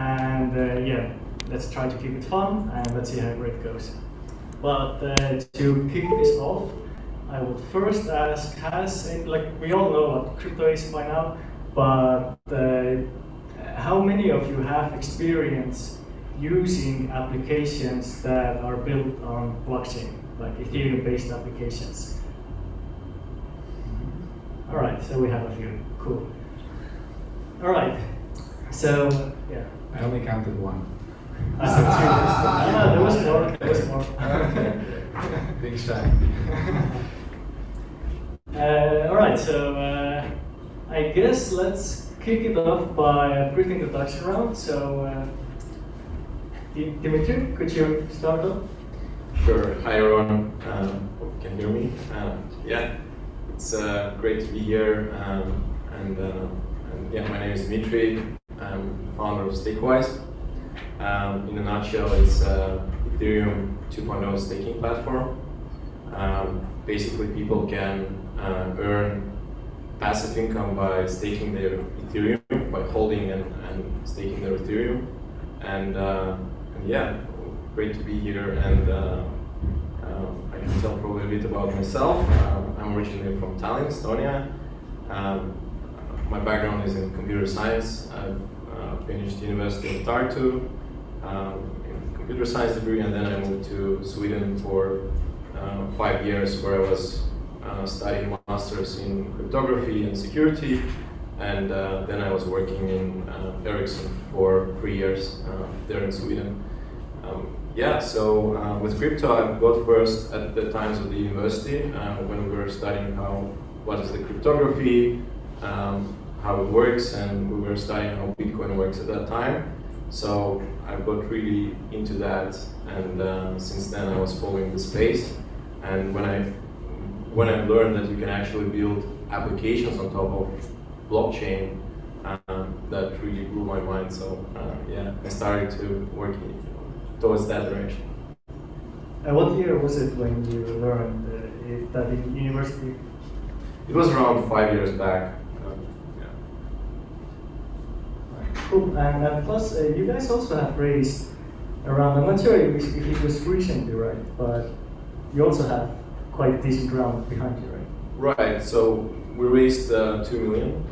and yeah, let's try to keep it fun, and let's see how it goes. But to kick this off, I would first ask, we all know what crypto is by now, but how many of you have experience using applications that are built on blockchain, like Ethereum-based applications? All right, so we have a few. Cool. All right, so yeah. I only counted one. There was more. There was more. Big shy. All right, so I guess let's kick it off by a brief introduction round. So, Dimitri, could you start off? Sure. Hi everyone. Hope you can hear me. Yeah, it's great to be here. And yeah, my name is Dimitri. I'm founder of Stakewise. In a nutshell, it's Ethereum 2.0 staking platform. Basically, people can earn passive income by staking their Ethereum, by holding and staking their Ethereum. And yeah, great to be here. And I can tell probably a bit about myself. I'm originally from Tallinn, Estonia. My background is in computer science. I've finished University of Tartu in computer science degree, and then I moved to Sweden for 5 years, where I was studying masters in cryptography and security, and then I was working in Ericsson for 3 years there in Sweden. Yeah, so with crypto I got first at the times of the university when we were studying what is the cryptography, how it works, and we were studying how Bitcoin works at that time. So I got really into that, and since then I was following the space. And when I learned that you can actually build applications on top of blockchain, that really blew my mind. So yeah, I started to work towards that direction. What year was it when you learned that in university? It was around 5 years back. Yeah. Cool. And plus, you guys also have raised around, I'm not sure if it was recently, right? But you also have quite decent round behind you, right? Right. So we raised 2 million.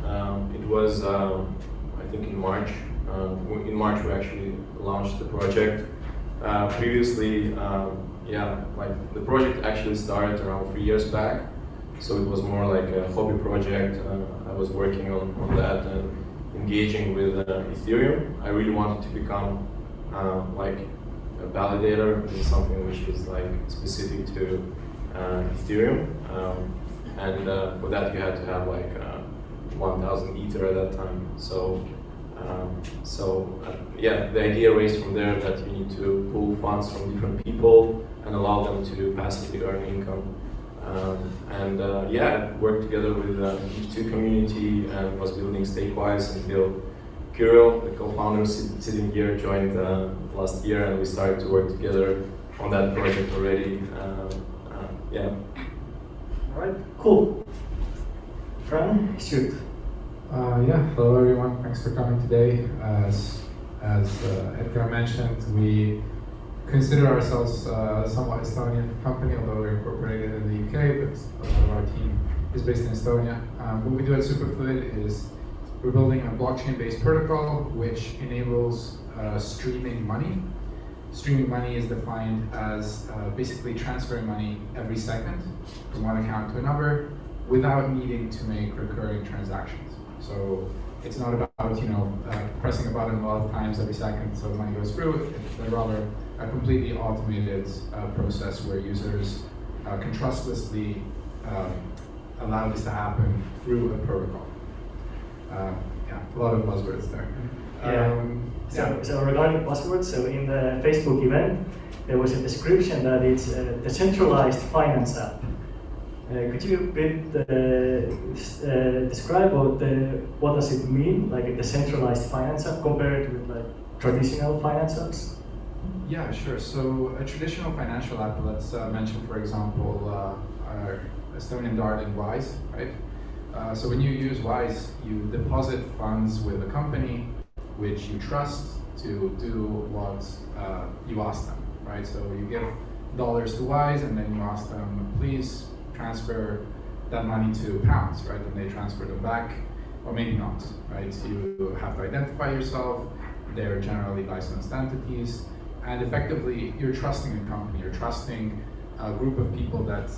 It was, I think, in March. In March, we actually launched the project. Previously, yeah, like the project actually started around 3 years back. So it was more like a hobby project. I was working on that and engaging with Ethereum. I really wanted to become like a validator in something which is like specific to Ethereum. And for that you had to have like 1,000 Ether at that time. So yeah, the idea raised from there that you need to pull funds from different people and allow them to passively earn income. Yeah, I worked together with the E2 community and was building Stakewise until Kirill, the co-founder sitting here, joined last year, and we started to work together on that project already. Yeah. All right, cool. Fran, shoot. Yeah, hello everyone, thanks for coming today. As Edgar mentioned, we consider ourselves a somewhat Estonian company, although we're incorporated in the UK, but a lot of our team is based in Estonia. What we do at Superfluid is we're building a blockchain-based protocol which enables streaming money. Streaming money is defined as basically transferring money every second from one account to another without needing to make recurring transactions. So it's not about pressing a button a lot of times every second so money goes through. It's rather a completely automated process where users can trustlessly allow this to happen through a protocol. Yeah, a lot of buzzwords there. So regarding buzzwords, so in the Facebook event, there was a description that it's a decentralized finance app. Could you a bit describe what does it mean, like a decentralized finance app compared with like traditional finance apps? Yeah, sure. So a traditional financial app, let's mention, for example, our Estonian darling Wise, right? So when you use Wise, you deposit funds with a company which you trust, to do what you ask them, right? So you give dollars to Y's, and then you ask them, please transfer that money to pounds, right? And they transfer them back, or maybe not, right? You have to identify yourself. They're generally licensed entities, and effectively you're trusting a company, you're trusting a group of people that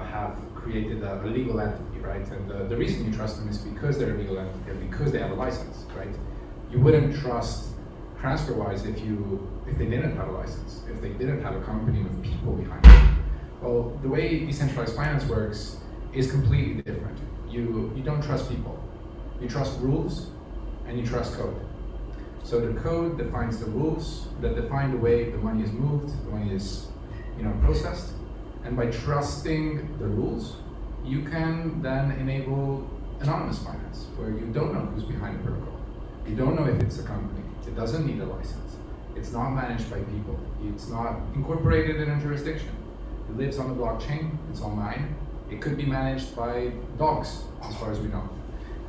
have created a legal entity, right? And the reason you trust them is because they're a legal entity and because they have a license, right? You wouldn't trust TransferWise if they didn't have a license, if they didn't have a company with people behind it. Well, the way decentralized finance works is completely different. You don't trust people. You trust rules and you trust code. So the code defines the rules that define the way the money is moved, the money is processed. And by trusting the rules, you can then enable anonymous finance, where you don't know who's behind the protocol. You don't know if it's a company. It doesn't need a license. It's not managed by people. It's not incorporated in a jurisdiction. It lives on the blockchain. It's online. It could be managed by dogs, as far as we know.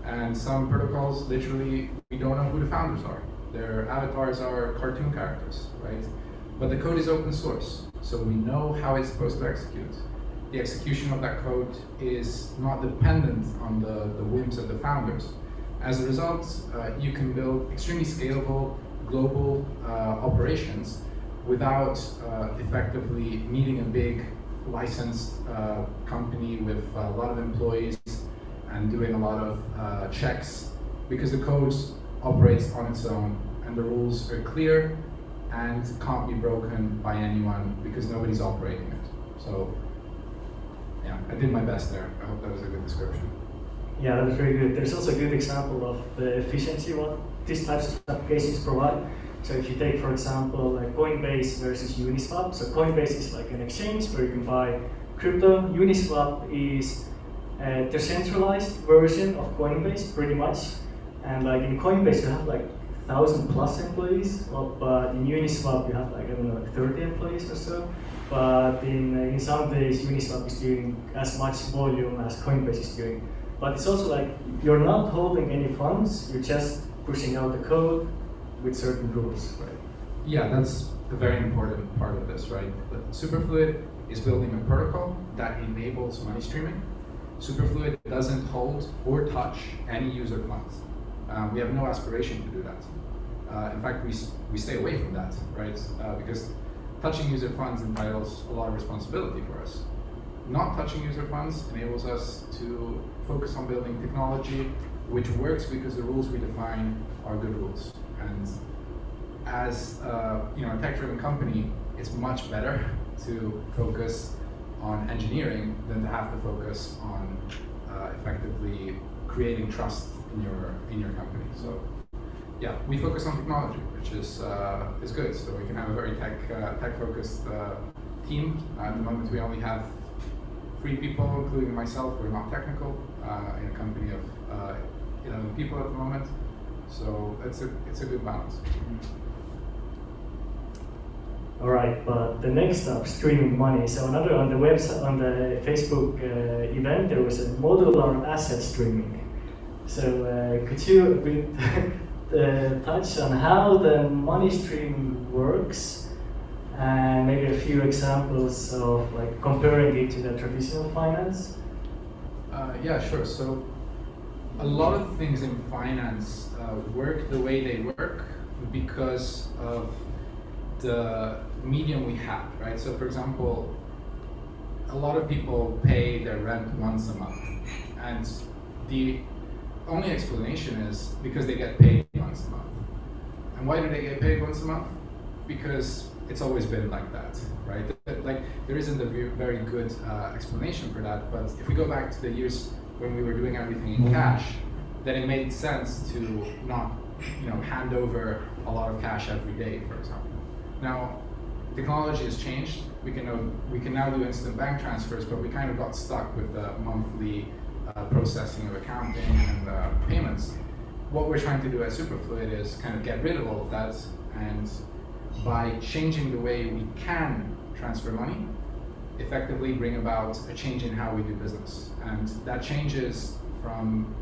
And some protocols, literally, we don't know who the founders are. Their avatars are cartoon characters, right? But the code is open source, so we know how it's supposed to execute. The execution of that code is not dependent on the whims of the founders. As a result, you can build extremely scalable global operations without effectively needing a big licensed company with a lot of employees and doing a lot of checks, because the code operates on its own and the rules are clear and can't be broken by anyone because nobody's operating it. So yeah, I did my best there. I hope that was a good description. Yeah, that was very good. There's also a good example of the efficiency what these types of applications provide. So if you take, for example, like Coinbase versus Uniswap. So Coinbase is like an exchange where you can buy crypto. Uniswap is a decentralized version of Coinbase, pretty much. And like in Coinbase, you have like 1,000+ employees, but in Uniswap you have like, I don't know, like 30 employees or so. But in some days, Uniswap is doing as much volume as Coinbase is doing. But it's also like, you're not holding any funds, you're just pushing out the code with certain rules, right? Yeah, that's a very important part of this, right? Superfluid is building a protocol that enables money streaming. Superfluid doesn't hold or touch any user funds. We have no aspiration to do that. In fact, we stay away from that, right? Because touching user funds entitles a lot of responsibility for us. Not touching user funds enables us to focus on building technology which works because the rules we define are good rules. And as a tech-driven company, it's much better to focus on engineering than to have to focus on effectively creating trust in your company. So yeah, we focus on technology, which is good. So we can have a very tech-focused team. At the moment, we only have 3 people, including myself. We're not technical in a company of 11 people at the moment. So it's a good balance. All right, but the next up, streaming money. So on the website, on the Facebook event, there was a modular asset streaming. So could you touch on how the money stream works, and maybe a few examples of like comparing it to the traditional finance? Yeah, sure. So a lot of things in finance work the way they work because of the medium we have, right? So for example, a lot of people pay their rent once a month, and the only explanation is because they get paid once a month. And why do they get paid once a month? Because it's always been like that, right? Like, there isn't a very good explanation for that, but if we go back to the years when we were doing everything in cash, then it made sense to not hand over a lot of cash every day, for example. Now, technology has changed. We can now do instant bank transfers, but we kind of got stuck with the monthly processing of accounting and payments. What we're trying to do at Superfluid is kind of get rid of all of that, and by changing the way we can transfer money, effectively bring about a change in how we do business. And that changes from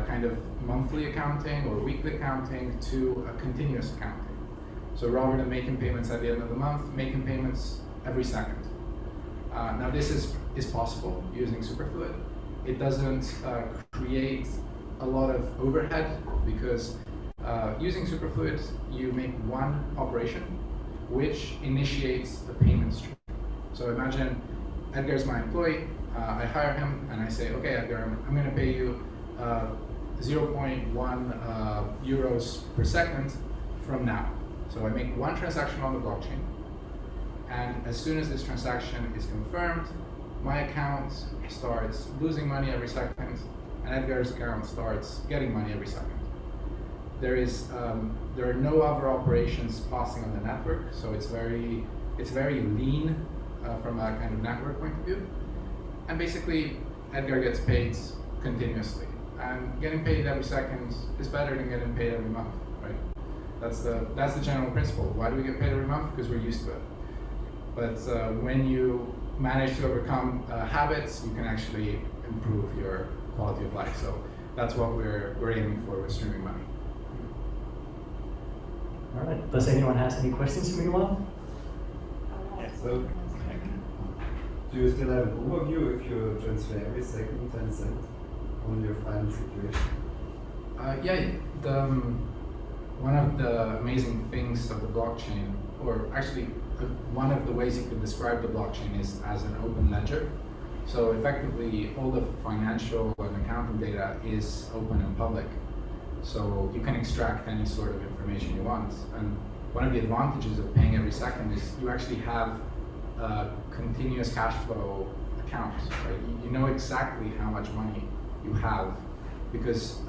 kind of monthly accounting or weekly accounting to a continuous accounting. So rather than making payments at the end of the month, making payments every second. Now this is possible using Superfluid. It doesn't create a lot of overhead because using Superfluid, you make one operation which initiates a payment stream. So imagine Edgar's my employee, I hire him and I say, okay Edgar, I'm going to pay you 0.1 euros per second from now. So I make one transaction on the blockchain, and as soon as this transaction is confirmed, my account starts losing money every second, and Edgar's account starts getting money every second. There are no other operations passing on the network, so it's very lean from a kind of network point of view. And basically, Edgar gets paid continuously, and getting paid every second is better than getting paid every month, right? That's the general principle. Why do we get paid every month? Because we're used to it. But when you manage to overcome habits, you can actually improve your quality of life. So that's what we're aiming for with streaming money. All right. Does anyone has any questions meanwhile? So, do you still have an overview if you transfer every second 10 cents on your final situation? Yeah. One of the amazing things of the blockchain, or actually one of the ways you could describe the blockchain is as an open ledger. So effectively, all the financial and accounting data is open and public. So you can extract any sort of information you want. And one of the advantages of paying every second is you actually have a continuous cash flow account. Right? You know exactly how much money you have, because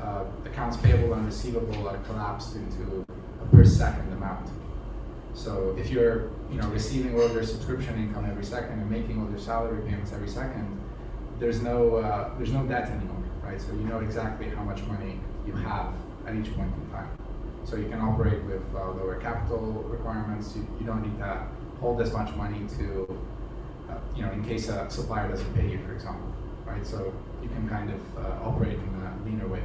accounts payable and receivable are collapsed into a per second amount. So if you're receiving all your subscription income every second and making all your salary payments every second, there's no debt anymore, right? So you know exactly how much money you have at each point in time. So you can operate with lower capital requirements. You don't need to hold as much money to, in case a supplier doesn't pay you, for example, right? So you can kind of operate in a leaner way.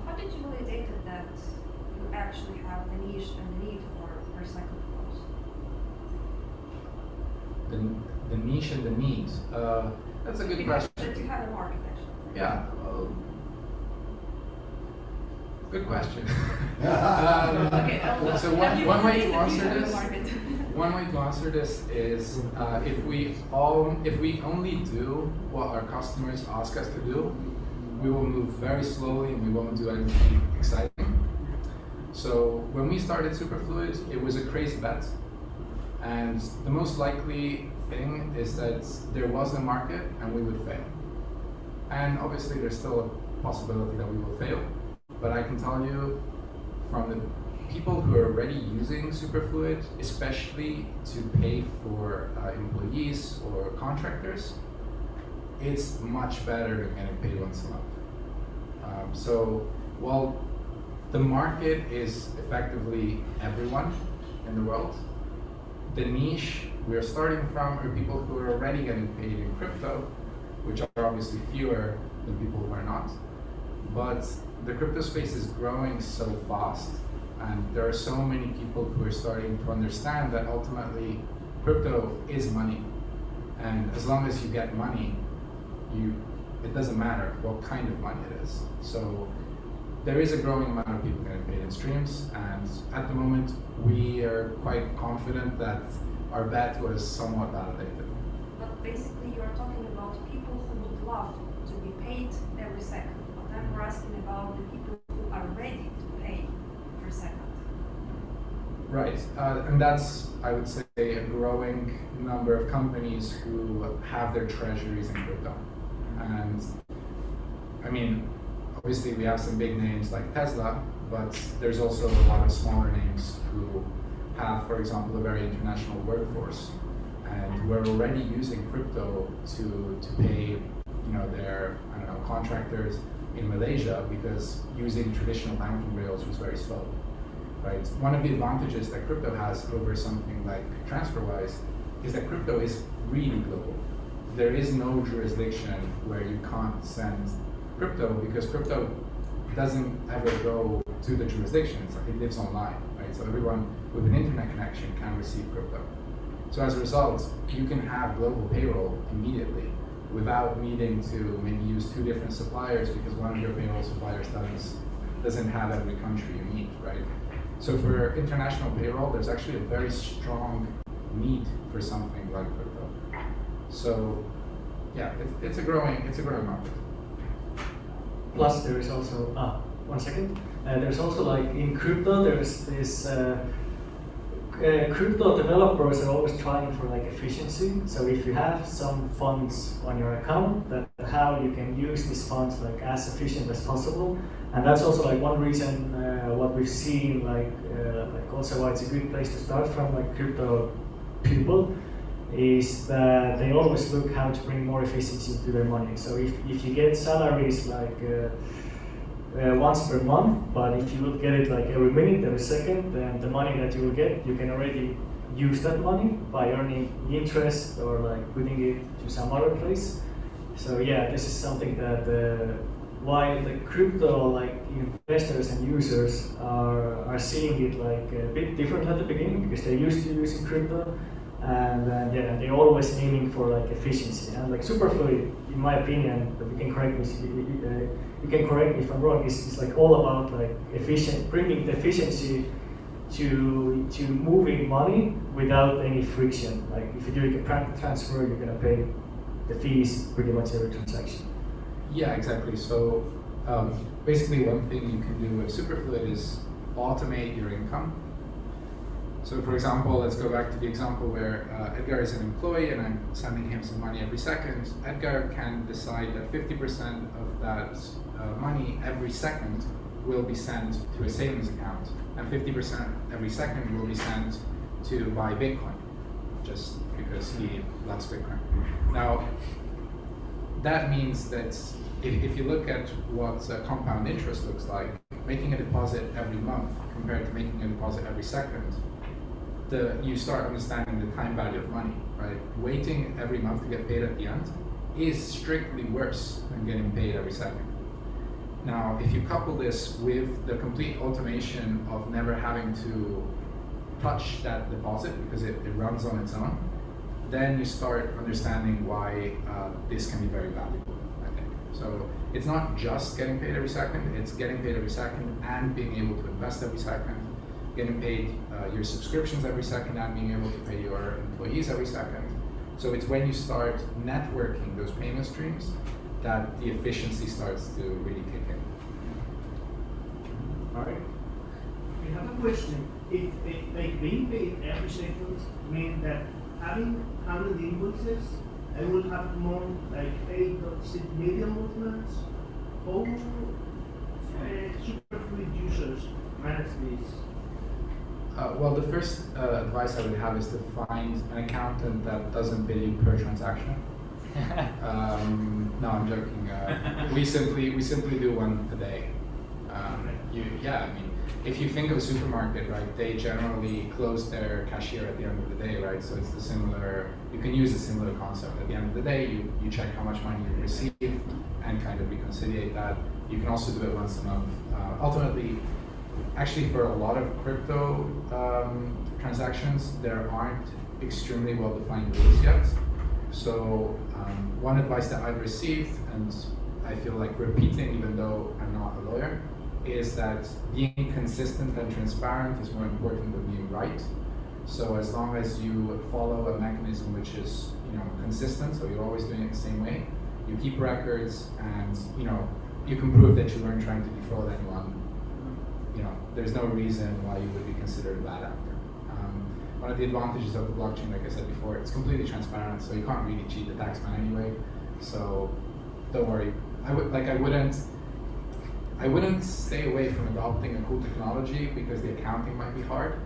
How did you validate that you actually have the niche and the need for per second flows? The niche and the need. That's a good question. That you have a market actually. Yeah. Good question. Okay. So one way to answer this. One way to answer this is if we only do what our customers ask us to do, we will move very slowly and we won't do anything exciting. So when we started Superfluid, it was a crazy bet, and the most likely thing is that there was a market and we would fail. And obviously there's still a possibility that we will fail, but I can tell you from the people who are already using Superfluid, especially to pay for employees or contractors, it's much better than getting paid once a month. So while the market is effectively everyone in the world, the niche we're starting from are people who are already getting paid in crypto, which are obviously fewer than people who are not. But the crypto space is growing so fast, and there are so many people who are starting to understand that ultimately crypto is money. And as long as you get money, it doesn't matter what kind of money it is. So there is a growing amount of people getting paid in streams, and at the moment we are quite confident that our bet was somewhat validated. But basically you are talking about people who would love to be paid every second. But then we're asking about the people who are ready to pay per second. Right, and that's, I would say, a growing number of companies who have their treasuries in crypto. And I mean, obviously we have some big names like Tesla, but there's also a lot of smaller names who have, for example, a very international workforce and who are already using crypto to pay their contractors in Malaysia, because using traditional banking rails was very slow. Right? One of the advantages that crypto has over something like TransferWise is that crypto is really global. There is no jurisdiction where you can't send crypto, because crypto doesn't ever go to the jurisdiction. It's like it lives online, right? So everyone with an internet connection can receive crypto. So as a result, you can have global payroll immediately without needing to maybe use 2 different suppliers because one of your payroll suppliers doesn't have every country you need, right? So for international payroll, there's actually a very strong need for something like crypto. So yeah, it's a growing market. Plus, there is also one second. There's also like in crypto, there's this crypto developers are always trying for like efficiency. So if you have some funds on your account, that how you can use these funds like as efficient as possible. And that's also like one reason what we've seen like also why it's a good place to start from like crypto people is that they always look how to bring more efficiency to their money. So if you get salaries like once per month, but if you will get it like every minute, every second, then the money that you will get, you can already use that money by earning interest or like putting it to some other place. So yeah, this is something that why the crypto like investors and users are seeing it like a bit different at the beginning because they're used to using crypto. And yeah, they're always aiming for like efficiency. And like Superfluid, in my opinion, but you can correct me if I'm wrong, is like all about like bringing the efficiency to moving money without any friction. Like if you're doing a transfer, you're gonna pay the fees pretty much every transaction. Yeah, exactly. So basically, one thing you can do with Superfluid is automate your income. So for example, let's go back to the example where Edgar is an employee and I'm sending him some money every second. Edgar can decide that 50% of that money every second will be sent to a savings account and 50% every second will be sent to buy Bitcoin, just because he loves Bitcoin. Now, that means that if you look at what compound interest looks like, making a deposit every month compared to making a deposit every second, you start understanding the time value of money, right? Waiting every month to get paid at the end is strictly worse than getting paid every second. Now, if you couple this with the complete automation of never having to touch that deposit because it runs on its own, then you start understanding why this can be very valuable, I think. So it's not just getting paid every second, it's getting paid every second and being able to invest every second, getting paid your subscriptions every second and being able to pay your employees every second. So it's when you start networking those payment streams that the efficiency starts to really kick in. All right. I have a question. If being paid every second means that having 100 invoices, I will have more like 8 or 6 million movements. How Superfluid users manage this? Well, the first advice I would have is to find an accountant that doesn't bill you per transaction. No, I'm joking. We simply do one a day. I mean, if you think of a supermarket, right, they generally close their cashier at the end of the day, right? So it's you can use a similar concept. At the end of the day, you check how much money you received and kind of reconciliate that. You can also do it once a month. Ultimately, actually, for a lot of crypto transactions, there aren't extremely well-defined rules yet. So one advice that I've received, and I feel like repeating even though I'm not a lawyer, is that being consistent and transparent is more important than being right. So as long as you follow a mechanism which is consistent, so you're always doing it the same way, you keep records, and you can prove that you weren't trying to defraud anyone, there's no reason why you would be considered a bad actor. One of the advantages of the blockchain, like I said before, it's completely transparent, so you can't really cheat the taxman anyway. So don't worry. I wouldn't stay away from adopting a cool technology because the accounting might be hard,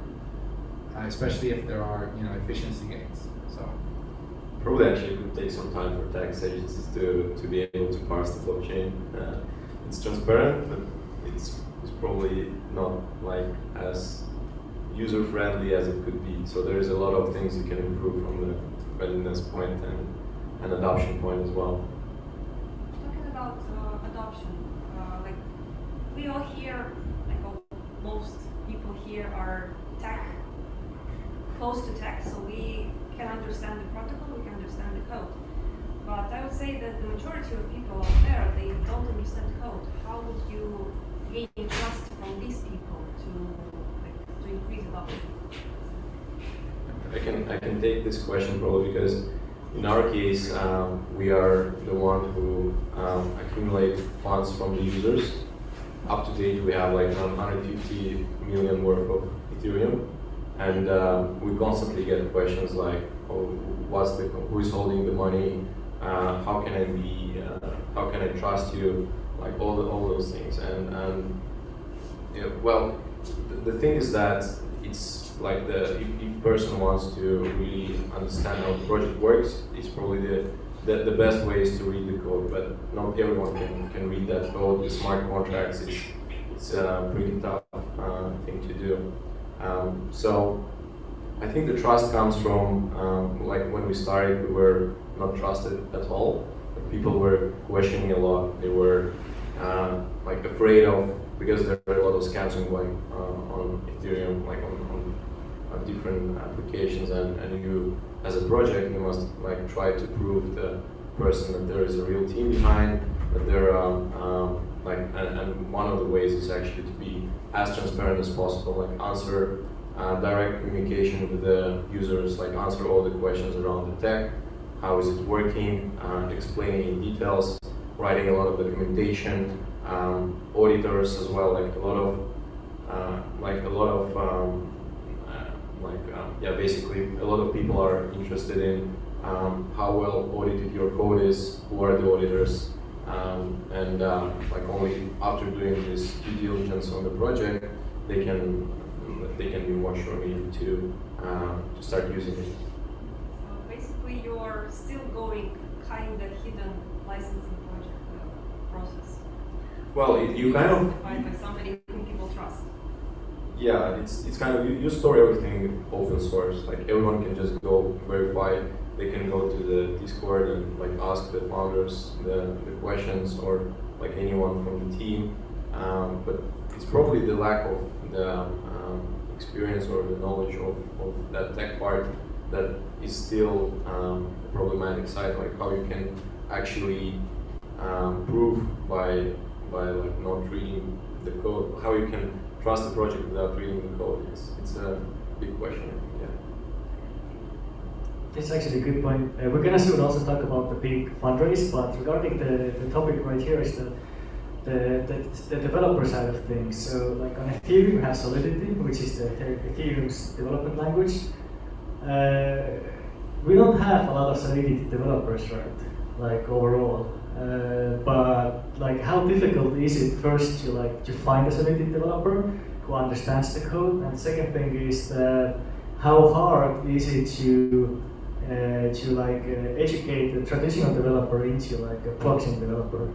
especially if there are efficiency gains. So probably actually could take some time for tax agencies to be able to parse the blockchain. It's transparent, but it's probably not like as user-friendly as it could be. So there is a lot of things you can improve from the readiness point and adoption point as well. Talking about adoption, like we all hear like all the most people here are close to tech, so we can understand the protocol, we can understand the code. But I would say that the majority of people out there, they don't understand code. How would you gain trust from these people to increase adoption? I can take this question probably because in our case, we are the one who accumulate funds from the users. Up to date, we have like 150 million worth of Ethereum, and we constantly get questions like, "Oh, who is holding the money? How can I trust you?" Like all those things. And yeah, well, the thing is that it's like if person wants to really understand how the project works, it's probably the best way is to read the code, but not everyone can read that code. The smart contracts, it's a pretty tough thing to do. So I think the trust comes from like when we started, we were not trusted at all. People were questioning a lot. They were like afraid of, because there are a lot of scams going on Ethereum, like on different applications, and you as a project, you must like try to prove the person that there is a real team behind, that there are and one of the ways is actually to be as transparent as possible, like answer direct communication with the users, like answer all the questions around the tech, how is it working, explaining in details, writing a lot of documentation, auditors as well, like basically a lot of people are interested in how well audited your code is, who are the auditors, and like only after doing this due diligence on the project, they can be more sure to start using it. So basically, you're still going kind of hidden licensing project process. Well, you kind of defined by somebody whom people trust. Yeah, it's kind of you store everything open source. Like everyone can just go verify. They can go to the Discord and like ask the founders the questions, or like anyone from the team. But it's probably the lack of the experience or the knowledge of that tech part that is still the problematic side. Like how you can actually prove by like not reading the code, how you can trust the project without reading the code. It's a big question, yeah. It's actually a good point. We're gonna soon also talk about the big fundraise, but regarding the topic right here is the developer side of things. So like on Ethereum, we have Solidity, which is the Ethereum's development language. We don't have a lot of Solidity developers, right? Like overall. But like, how difficult is it first to find a Solidity developer who understands the code, and second thing is that how hard is it to educate the traditional developer into like a blockchain developer?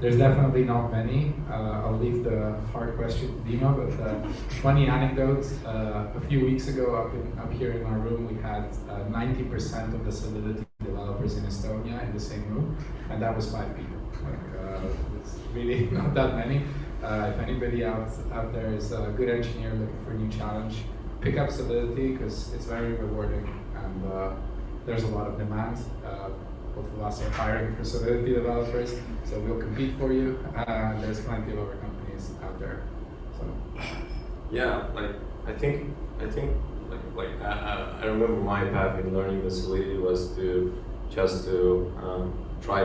There's definitely not many. I'll leave the hard question to Dima, but funny anecdote. A few weeks ago, up here in our room, we had 90% of the Solidity developers in Estonia in the same room, and that was 5 people. It's really not that many. If anybody out there is a good engineer looking for a new challenge, pick up Solidity because it's very rewarding, and there's a lot of demand. Both of us are hiring for Solidity developers, so we'll compete for you. There's plenty of other companies out there. So yeah, like I think I remember my path in learning the Solidity was to try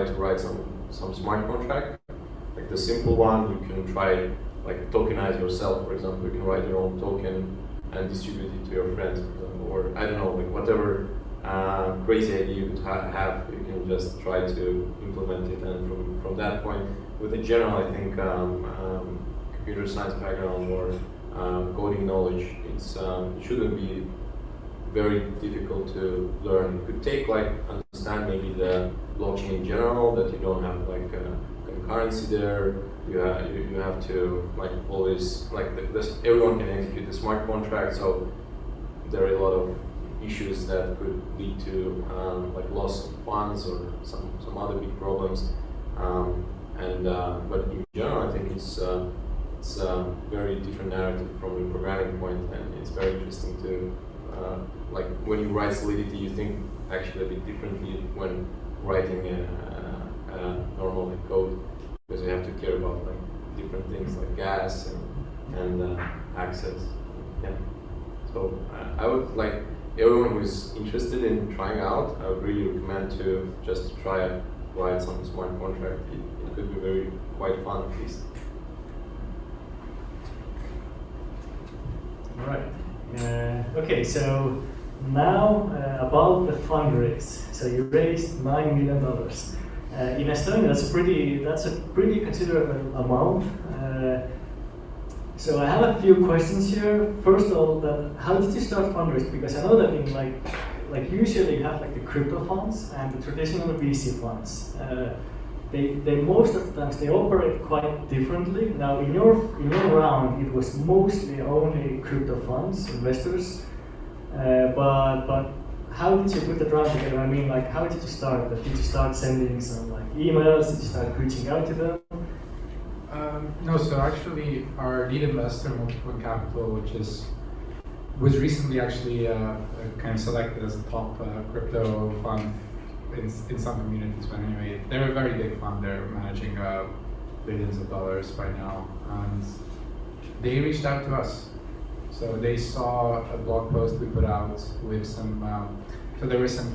to write some smart contract, like the simple one. You can try like tokenize yourself, for example. You can write your own token and distribute it to your friends, for example, or I don't know, like whatever crazy idea you could have, you can just try to implement it. And from that point, with the general, I think computer science background or coding knowledge, it shouldn't be very difficult to learn. It could take like understand maybe the blockchain in general, that you don't have like concurrency there. You have to like always like everyone can execute the smart contract, so there are a lot of issues that could lead to like loss of funds or some other big problems. But in general, I think it's a very different narrative from the programming point, and it's very interesting to like when you write Solidity, you think actually a bit differently when writing a normal code, because you have to care about like different things like gas and access. Yeah. So I would like everyone who is interested in trying out, I would really recommend to just try it, write some smart contract. It could be quite fun at least. All right. Okay, so now about the fundraise. So you raised $9 million. In Estonia, that's a pretty considerable amount. So I have a few questions here. First of all, how did you start fundraising? Because I know that in like usually you have like the crypto funds and the traditional VC funds. They most of the times they operate quite differently. Now in your round, it was mostly only crypto funds, investors. But how did you put the round together? I mean, like, how did you start? Did you start sending some like emails? Did you start reaching out to them? No, so actually our lead investor, Modular Capital, which was recently actually kind of selected as a top crypto fund in some communities. But anyway, they're a very big fund. They're managing billions of dollars by now, and they reached out to us. So they saw a blog post we put out with some. So there were some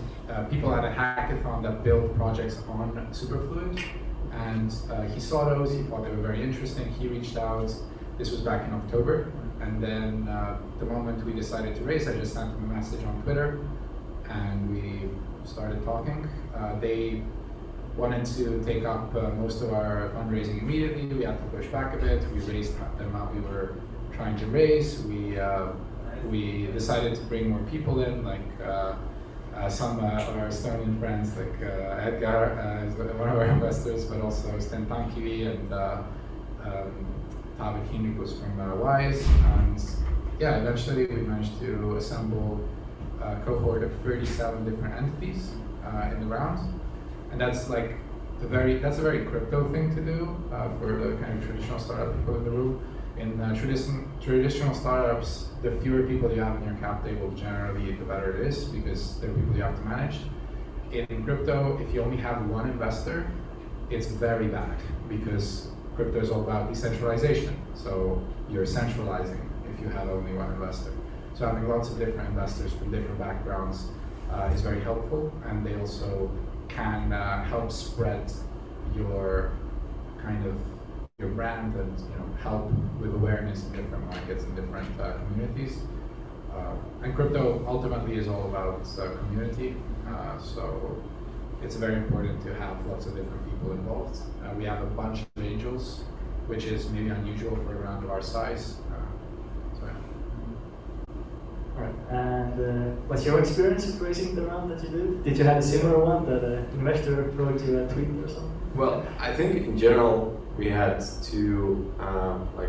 people at a hackathon that built projects on Superfluid. And he saw those, he thought they were very interesting, he reached out. This was back in October, and then the moment we decided to raise, I just sent him a message on Twitter, and we started talking. They wanted to take up most of our fundraising immediately. We had to push back a bit. We raised the amount we were trying to raise. We decided to bring more people in, like some of our Estonian friends, like Edgar is one of our investors, but also Sten Tankivi and Taavi Kinnikus from Wise. And yeah, eventually we managed to assemble a cohort of 37 different entities in the round. And that's like a very crypto thing to do for the kind of traditional startup people in the room. In traditional startups, the fewer people you have in your cap table, generally the better it is, because they're people you have to manage. In crypto, if you only have one investor, it's very bad, because crypto is all about decentralization. So you're centralizing if you have only one investor. So having lots of different investors from different backgrounds is very helpful, and they also can help spread your kind of your brand and help with awareness in different markets and different communities. And crypto ultimately is all about community, so it's very important to have lots of different people involved. We have a bunch of angels, which is maybe unusual for a round of our size. So yeah. All right. And what's your experience with raising the round that you did? Did you have a similar one that an investor wrote you a tweet or something? Well, I think in general we had two like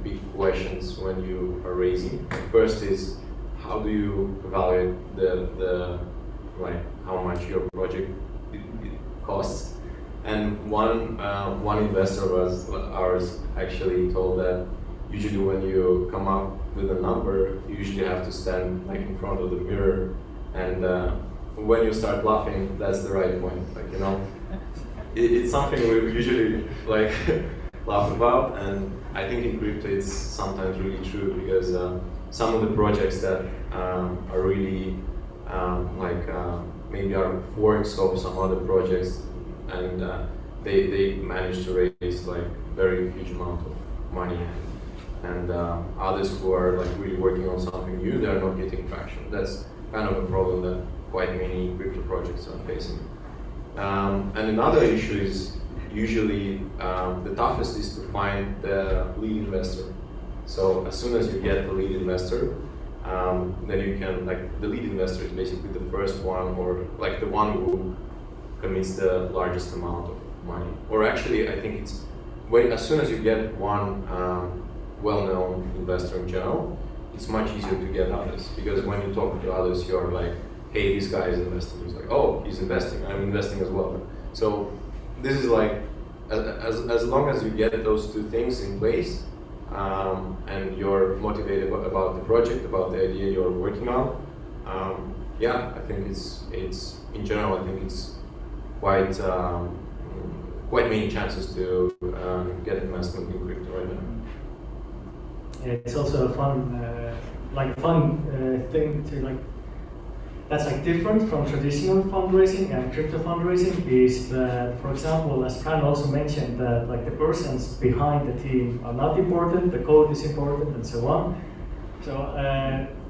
big questions when you are raising. The first is, how do you evaluate the like how much your project it costs? And one investor was ours actually told that usually when you come up with a number, you usually have to stand like in front of the mirror, and when you start laughing, that's the right point. Like it's something we usually like laugh about, and I think in crypto it's sometimes really true, because some of the projects that are really maybe are forks of some other projects, and they manage to raise like very huge amount of money, and others who are like really working on something new, they are not getting traction. That's kind of a problem that quite many crypto projects are facing. And another issue is usually the toughest is to find the lead investor. So as soon as you get the lead investor, then you can, like, the lead investor is basically the first one, or like the one who commits the largest amount of money. Or actually, I think it's as soon as you get one well-known investor in general, it's much easier to get others, because when you talk to others, you're like, hey, this guy is investing. He's like, oh, he's investing, I'm investing as well. So this is like as long as you get those two things in place, and you're motivated about the project, about the idea you're working on, yeah, I think it's in general, I think it's quite many chances to get investment in crypto right now. Yeah, it's also a fun, thing to like. That's like different from traditional fundraising and crypto fundraising is that, for example, as Fran also mentioned, that like the persons behind the team are not important, the code is important, and so on. So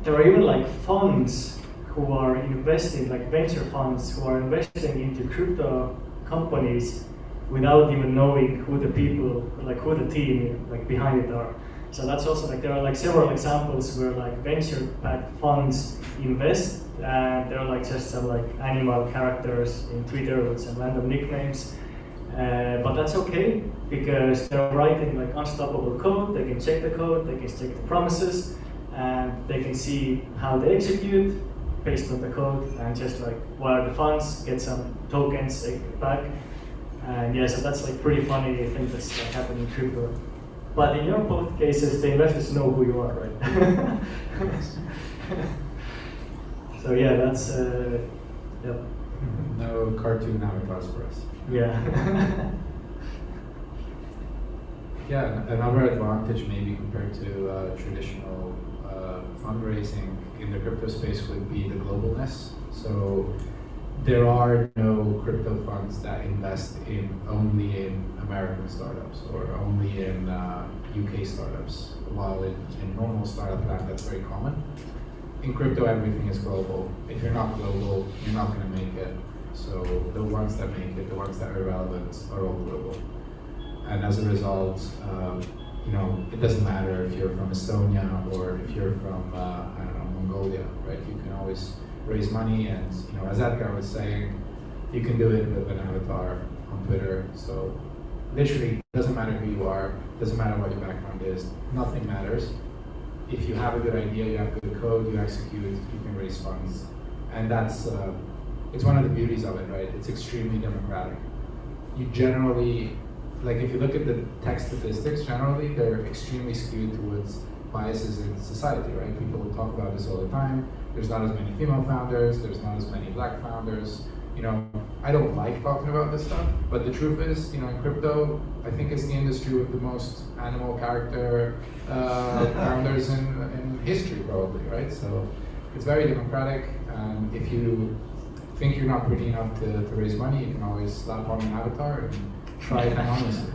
there are even like funds who are investing, like venture funds who are investing into crypto companies without even knowing who the people, like who the team like behind it are. So that's also like there are like several examples where like venture-backed funds invest, and they're like just some like animal characters in Twitter with some random nicknames. But that's okay because they're writing like unstoppable code. They can check the code, they can check the promises, and they can see how they execute based on the code and just like wire the funds, get some tokens, take it back. And yeah, so that's like pretty funny thing that's like happening in crypto. But in your both cases, the investors know who you are, right? So yeah, that's yep. No cartoon avatars for us. Yeah. Yeah, another advantage maybe compared to traditional fundraising in the crypto space would be the globalness. So there are no crypto funds that invest only in American startups or only in UK startups, while in normal startup land that's very common. In crypto, everything is global. If you're not global, you're not going to make it. So the ones that make it, the ones that are relevant, are all global. And as a result, you know, it doesn't matter if you're from Estonia or if you're from, I don't know, Mongolia, right? You can always raise money, and you know, as Edgar was saying, you can do it with an avatar on Twitter. So literally, it doesn't matter who you are, doesn't matter what your background is, nothing matters. If you have a good idea, you have good code, you execute, you can raise funds. And that's, it's one of the beauties of it, right? It's extremely democratic. You generally, like if you look at the tech statistics, generally, they're extremely skewed towards biases in society, right? People talk about this all the time. There's not as many female founders, there's not as many black founders. You know, I don't like talking about this stuff, but the truth is, you know, in crypto, I think it's the industry with the most animal character founders in history, probably, right? So it's very democratic, and if you think you're not pretty enough to raise money, you can always slap on an avatar and try it anonymously.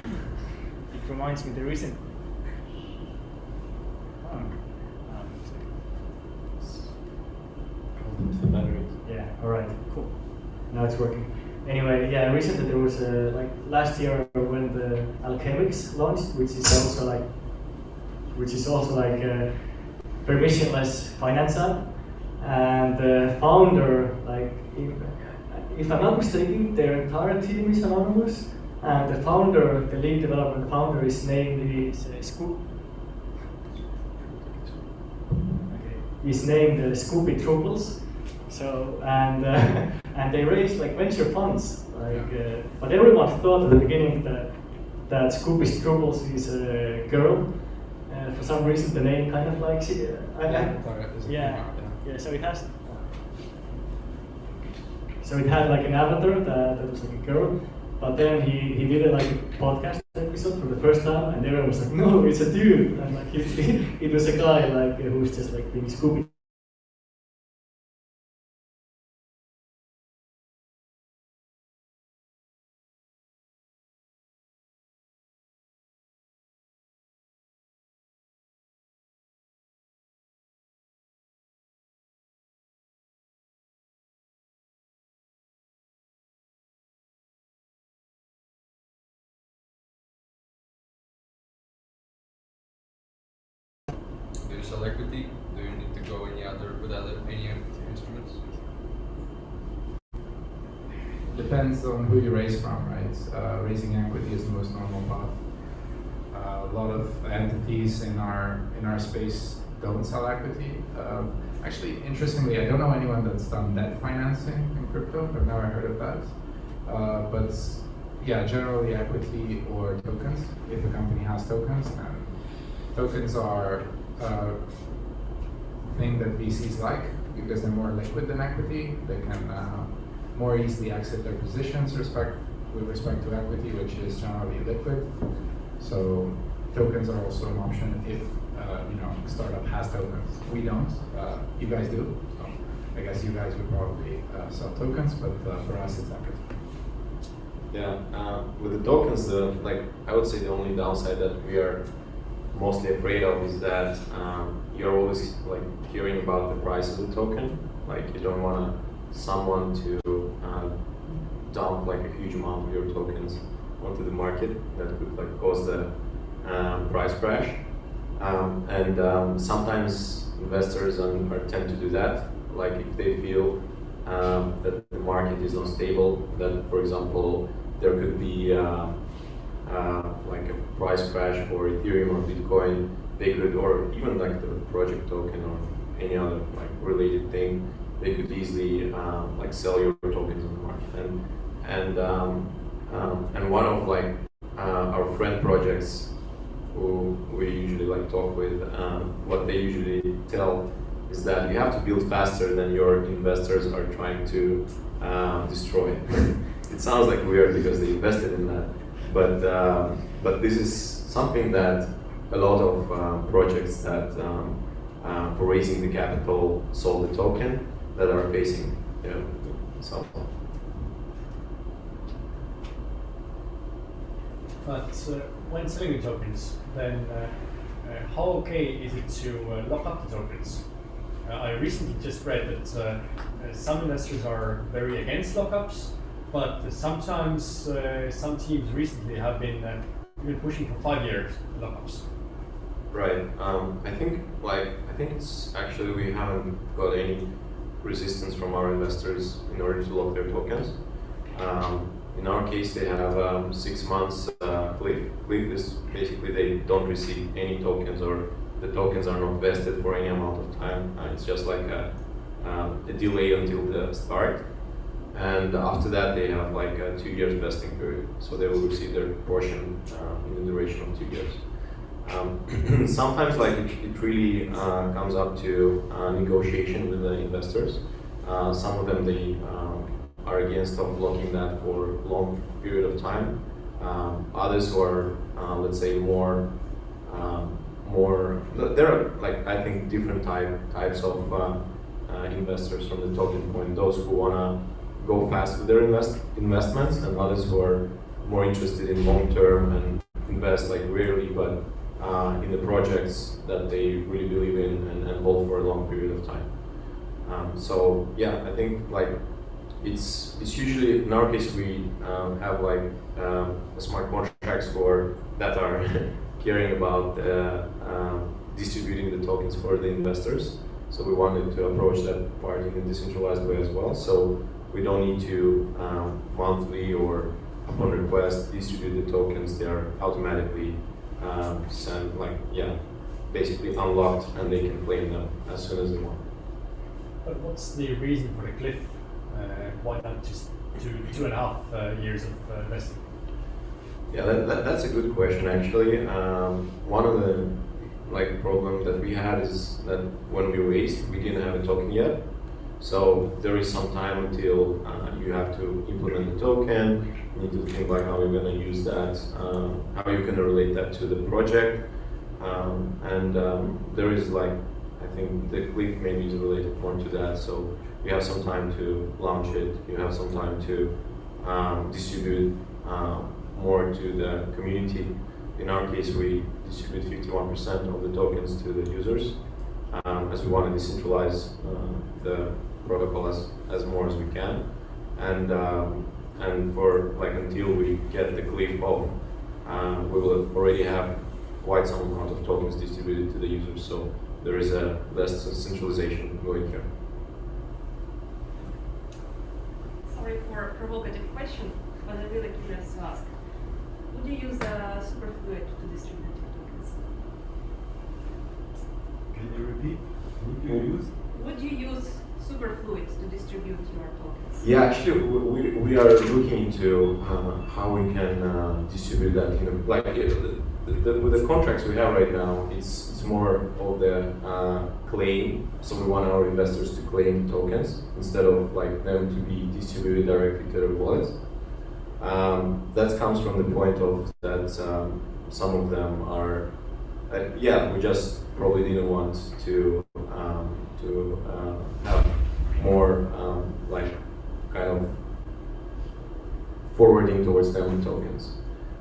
It reminds me the recent. The battery. Yeah, alright, cool. Now it's working. Anyway, yeah, recently there was like last year when the Alchemix launched, which is also like a permissionless finance app. And the founder, like, if I'm not mistaken, their entire team is anonymous. And the founder, the lead development founder, is named Scoopy Trooples. So and they raised like venture funds, like but everyone thought at the beginning that Scoopy Trooples is a girl. For some reason, the name kind of like yeah. So it has. So it had like an avatar that was like a girl, but then he did like a podcast episode for the first time, and everyone was like, "No, it's a dude," and like it was a guy like who was just like being Scooby. Do you sell equity? Do you need to go with any instruments? Depends on who you raise from, right? Raising equity is the most normal path. A lot of entities in our space don't sell equity. Actually, interestingly, I don't know anyone that's done debt financing in crypto. I've never heard of that. But yeah, generally equity or tokens, if a company has tokens. And tokens are a thing that VCs like because they're more liquid than equity. They can more easily exit their positions with respect to equity, which is generally liquid. So tokens are also an option if a startup has tokens. We don't. You guys do. So I guess you guys would probably sell tokens, but for us it's equity. Yeah, with the tokens, I would say the only downside that we are mostly afraid of is that you're always hearing about the price of the token. You don't want someone to dump a huge amount of your tokens onto the market that could cause the price crash. And sometimes investors tend to do that. If they feel that the market is unstable, that for example there could be a price crash for Ethereum or Bitcoin, they could, or even the project token or any other related thing, they could easily sell your tokens on the market. And one of our friend projects who we usually talk with, what they usually tell is that you have to build faster than your investors are trying to destroy. It sounds weird because they invested in that, but this is something that a lot of projects that for raising the capital sold the token that are facing some. But when selling the tokens, then how okay is it to lock up the tokens? I recently just read that some investors are very against lockups, but sometimes some teams recently have been even pushing for 5 years lockups. Right. I think it's actually we haven't got any resistance from our investors in order to lock their tokens. In our case, they have 6 months cliff. Cliff is basically they don't receive any tokens, or the tokens are not vested for any amount of time. It's just a delay until the start. And after that, they have a 2 years vesting period. So they will receive their portion in the duration of 2 years. Sometimes it really comes up to negotiation with the investors. Some of them they are against of locking that for a long period of time. Others who are let's say more there are I think different types of investors from the token point. Those who wanna go fast with their investments, and others who are more interested in long term and invest rarely, but in the projects that they really believe in and hold for a long period of time. So yeah, I think it's usually in our case we have smart contracts that are caring about distributing the tokens for the investors. So we wanted to approach that part in a decentralized way as well. So we don't need to monthly or upon request distribute the tokens. They are automatically sent, basically unlocked, and they can claim them as soon as they want. But what's the reason for the cliff? Why not just 2.5 years of vesting? Yeah, that's a good question actually. One of the problem that we had is that when we raised, we didn't have a token yet. So there is some time until you have to implement the token. You need to think how you're going to use that, how you're going to relate that to the project, and there is I think the cliff maybe is related more to that. So you have some time to launch it. You have some time to distribute more to the community. In our case, we distribute 51% of the tokens to the users, as we want to decentralize the protocol as more as we can, and for until we get the cliff off, we will already have quite some amount of tokens distributed to the users. So there is a less centralization going here. Sorry for a provocative question, but I'm really curious to ask. Would you use Superfluid to distribute your tokens? Can you repeat? Would you use? Would you use Superfluid to distribute your tokens? Yeah, actually, we are looking into how we can distribute that. With the contracts we have right now, it's more of the claim. So we want our investors to claim tokens instead of like them to be distributed directly to their wallets. That comes from the point of that some of them are, we just probably didn't want to have more kind of forwarding towards them tokens.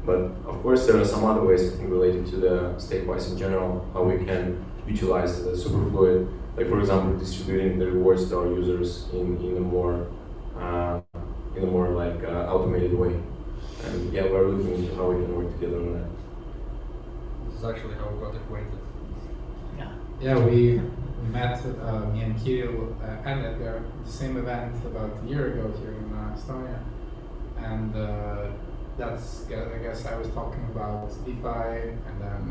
But of course, there are some other ways, I think, related to the stakewise in general, how we can utilize the Superfluid, like for example, distributing the rewards to our users in a more automated way. And yeah, we're looking into how we can work together on that. This is actually how we got acquainted. Yeah, we met, me and Kirill and Edgar, at the same event about a year ago here in Estonia. And that's, I guess I was talking about DeFi, and then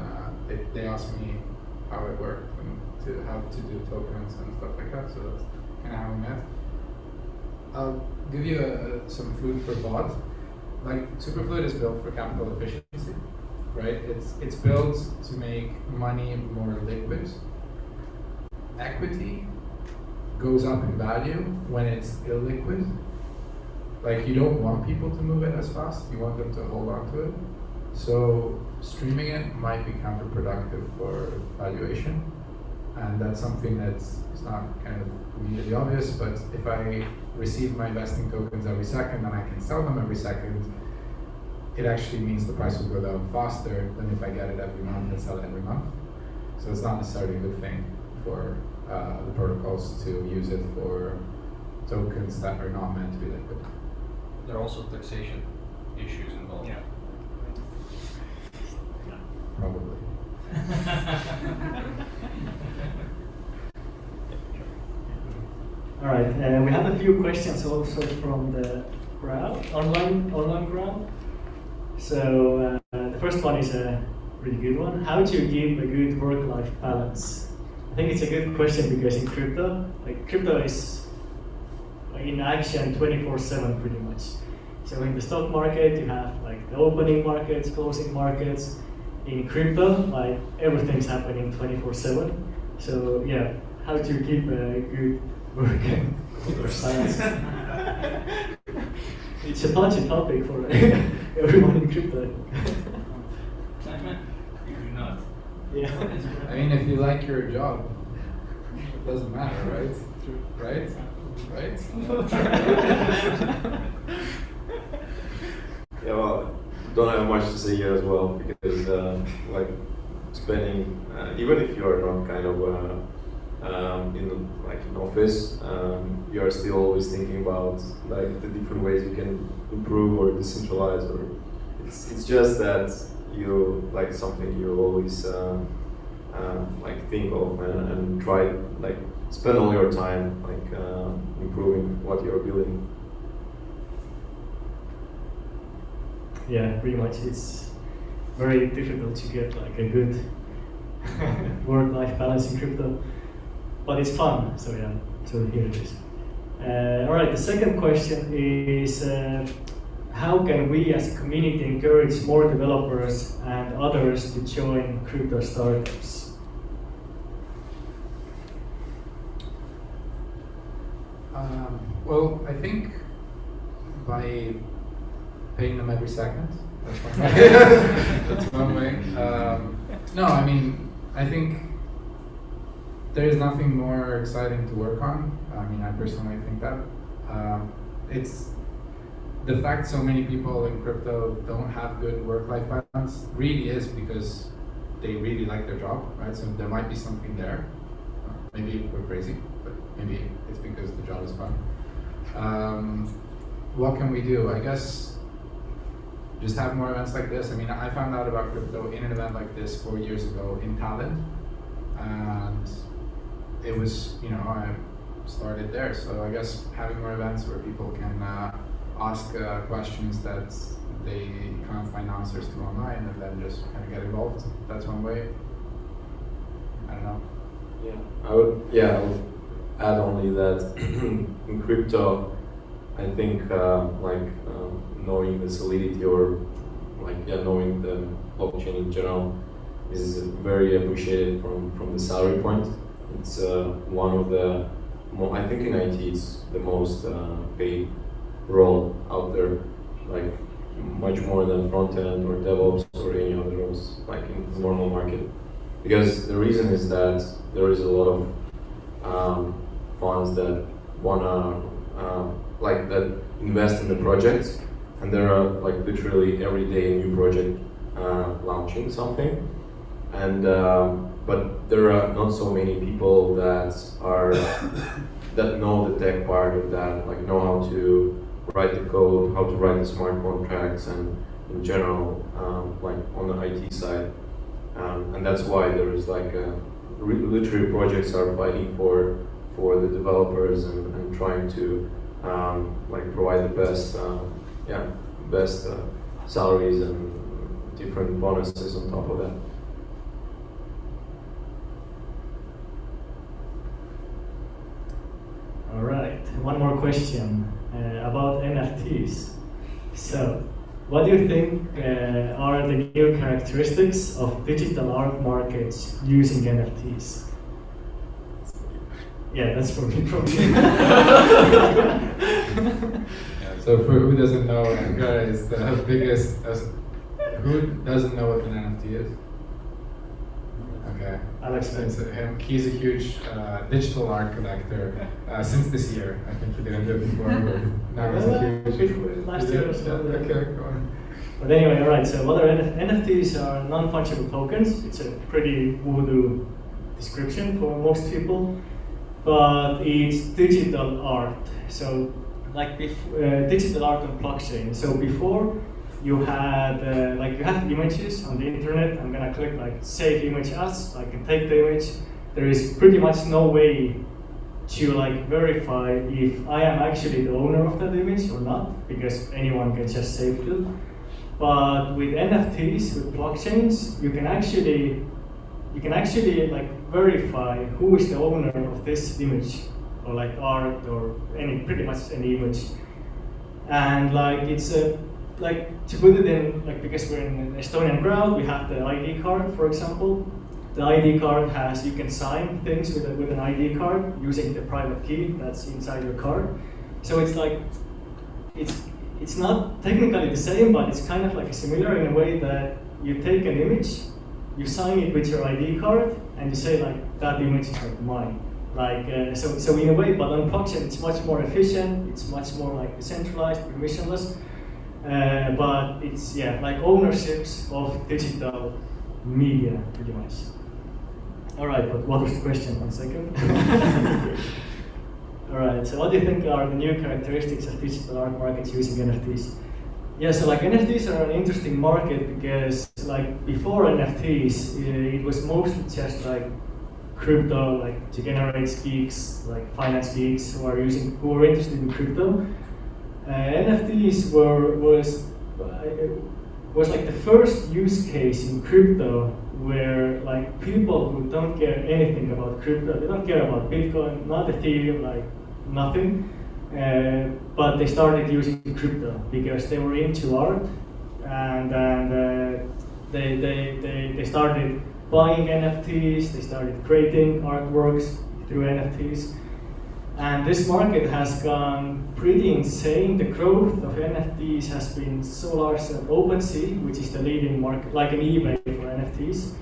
they asked me how it worked and how to do tokens and stuff like that. So that's kind of how we met. I'll give you some food for thought. Like, Superfluid is built for capital efficiency, right? It's built to make money more liquid. Equity goes up in value when it's illiquid. Like, you don't want people to move it as fast, you want them to hold on to it. So streaming it might be counterproductive for valuation. And that's something that's not kind of immediately obvious, but if I receive my investing tokens every second and I can sell them every second, it actually means the price will go down faster than if I get it every month and sell it every month. So it's not necessarily a good thing for the protocols to use it for tokens that are not meant to be liquid. There are also taxation issues involved. Yeah. Probably. All right, we have a few questions also from the crowd, online crowd. So the first one is a really good one. How do you give a good work-life balance? I think it's a good question because in crypto, crypto is in action 24/7 pretty much. So in the stock market, you have the opening markets, closing markets. In crypto, everything's happening 24/7. So yeah, how to keep a good work-life balance? It's a punchy topic for everyone in crypto. You do not. Yeah. I mean, if you like your job, it doesn't matter, right? Right? Right? Yeah, well, don't have much to say here as well, because spending, even if you are not kind of in an office, you are still always thinking about the different ways you can improve or decentralize, or it's just that you something you always think of and try spend all your time improving what you're building. Yeah, pretty much. It's very difficult to get a good work-life balance in crypto, but it's fun. So yeah, so here it is. All right, the second question is how can we as a community encourage more developers and others to join crypto startups? Well, I think by paying them every second. That's one way. That's one way. No, I mean, I think there's nothing more exciting to work on. I mean, I personally think that. It's the fact so many people in crypto don't have good work-life balance really is because they really like their job, right? So there might be something there. Maybe we're crazy, but maybe it's because the job is fun. What can we do? I guess just have more events like this. I mean, I found out about crypto in an event like this 4 years ago in Tallinn, and it was, I started there. So I guess having more events where people can ask questions that they can't find answers to online, and then just kind of get involved. That's one way. I don't know. Yeah, I would add only that in crypto, I think knowing the solidity or knowing the blockchain in general is very appreciated from the salary point. It's one of the, I think in IT it's the most paid role out there, like much more than front end or DevOps or any other roles like in the normal market. Because the reason is that there is a lot of funds that wanna that invest in the projects, and there are like literally every day a new project launching something, and but there are not so many people that are that know the tech part of that, like know how to write the code, how to write the smart contracts, and in general, like on the IT side, and that's why there is like literally projects are fighting for the developers and trying to provide the best best salaries and different bonuses on top of that. All right, one more question about NFTs. So, what do you think are the new characteristics of digital art markets using NFTs? Yeah, that's for me probably. So for who doesn't know, Edgar is the biggest. Who doesn't know what an NFT is? Okay. I'll explain. He's a huge digital art collector since this year. I think he didn't do it before, but now he's a huge. Last year or so. Okay, go on. But anyway, all right. So what are NFTs? Are non-fungible tokens. It's a pretty voodoo description for most people, but it's digital art. So like digital art on blockchain. So before you had you have images on the internet. I'm gonna click like save image as. I can take the image. There is pretty much no way to like verify if I am actually the owner of that image or not, because anyone can just save it. But with NFTs, with blockchains, you can actually like verify who is the owner of this image or like art or pretty much any image. And like it's a like to put it in like, because we're in an Estonian crowd, we have the ID card, for example. The ID card has, you can sign things with an ID card using the private key that's inside your card. So it's like it's not technically the same, but it's kind of like similar in a way that you take an image, you sign it with your ID card, and you say like that image is like mine. Like so in a way, but on blockchain it's much more efficient. It's much more like decentralized, permissionless. But it's like ownerships of digital media, pretty much. All right, but what was the question? 1 second. All right, so what do you think are the new characteristics of digital art markets using NFTs? Yeah, so like NFTs are an interesting market because like before NFTs, it was mostly just like crypto, like to generate geeks, like finance geeks who are interested in crypto. NFTs was like the first use case in crypto where like people who don't care anything about crypto, they don't care about Bitcoin, not Ethereum, like nothing, but they started using crypto because they were into art, and they started buying NFTs, they started creating artworks through NFTs. And this market has gone pretty insane. The growth of NFTs has been so large that OpenSea, which is the leading market, like an eBay for NFTs,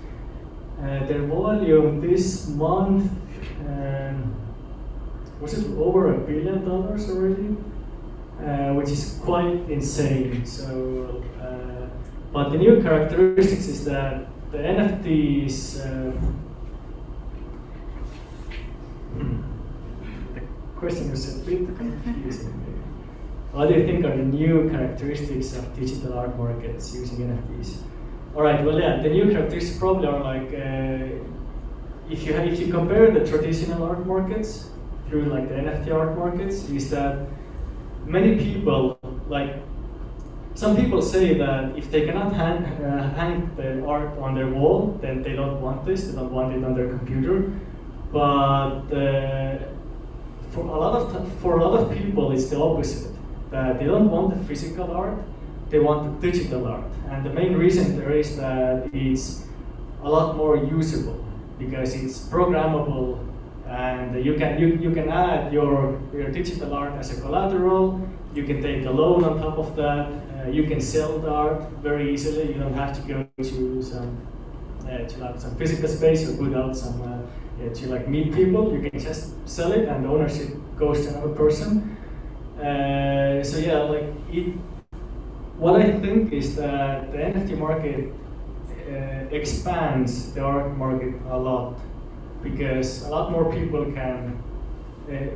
their volume this month, was it over $1 billion already? Which is quite insane. So, but the new characteristics is that the NFTs, question was a bit confusing. What do you think are the new characteristics of digital art markets using NFTs? All right, well, yeah, the new characteristics probably are like if you compare the traditional art markets through like the NFT art markets, is that many people like some people say that if they cannot hang the art on their wall, then they don't want this. They don't want it on their computer, but for a lot of people, it's the opposite. That they don't want the physical art, they want the digital art. And the main reason there is that it's a lot more usable because it's programmable, and you can add your digital art as a collateral. You can take a loan on top of that. You can sell the art very easily. You don't have to go to some physical space or put out some to like meet people. You can just sell it, and the ownership goes to another person. So yeah, like what I think is that the NFT market expands the art market a lot because a lot more people can.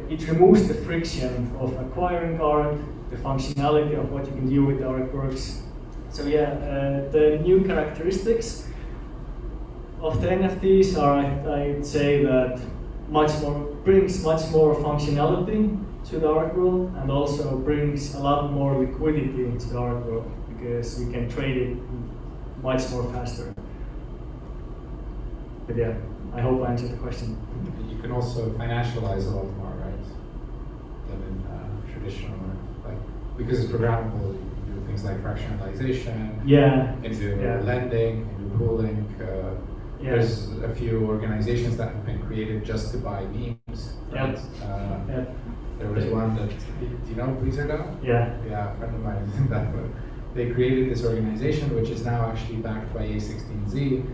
It removes the friction of acquiring art, the functionality of what you can do with the artworks. So yeah, the new characteristics of the NFTs are, I'd say, that brings much more functionality to the art world, and also brings a lot more liquidity into the art world because you can trade it much more faster. But yeah, I hope I answered the question. You can also financialize a lot more, right, than in traditional art. Like, because it's programmable, you can do things like fractionalization, into lending, into pooling. There's a few organizations that have been created just to buy memes. Right? There was one that, do you know Blizzard? Yeah, a friend of mine is in that one. They created this organization which is now actually backed by A16Z,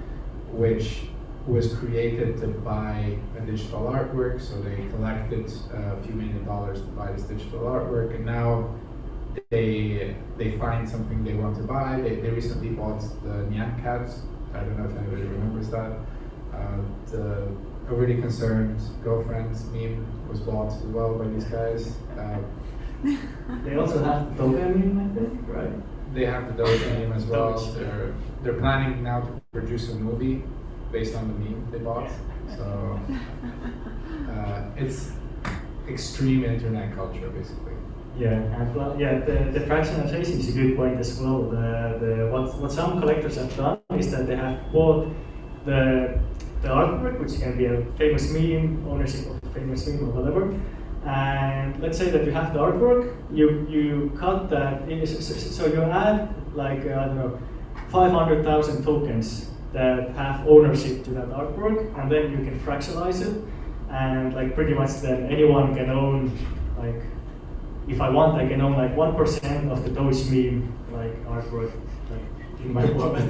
which was created to buy a digital artwork. So they collected a few $1 million to buy this digital artwork, and now they find something they want to buy. They recently bought the Nyan Cat. I don't know if anybody remembers that. The Already Concerned Girlfriend meme was bought as well by these guys. They also have the Doge meme, I think, right? They have the Doge meme as well. They're planning now to produce a movie based on the meme they bought. So it's extreme internet culture, basically. Yeah, and the fractionalization is a good point as well. What some collectors have done is that they have bought the artwork, which can be a famous meme, ownership of a famous meme or whatever. And let's say that you have the artwork, you cut that, so you add like, I don't know, 500,000 tokens that have ownership to that artwork, and then you can fractionalize it, and like pretty much then anyone can own, like, if I want, I can own like 1% of the Doge meme like artwork like in my wallet.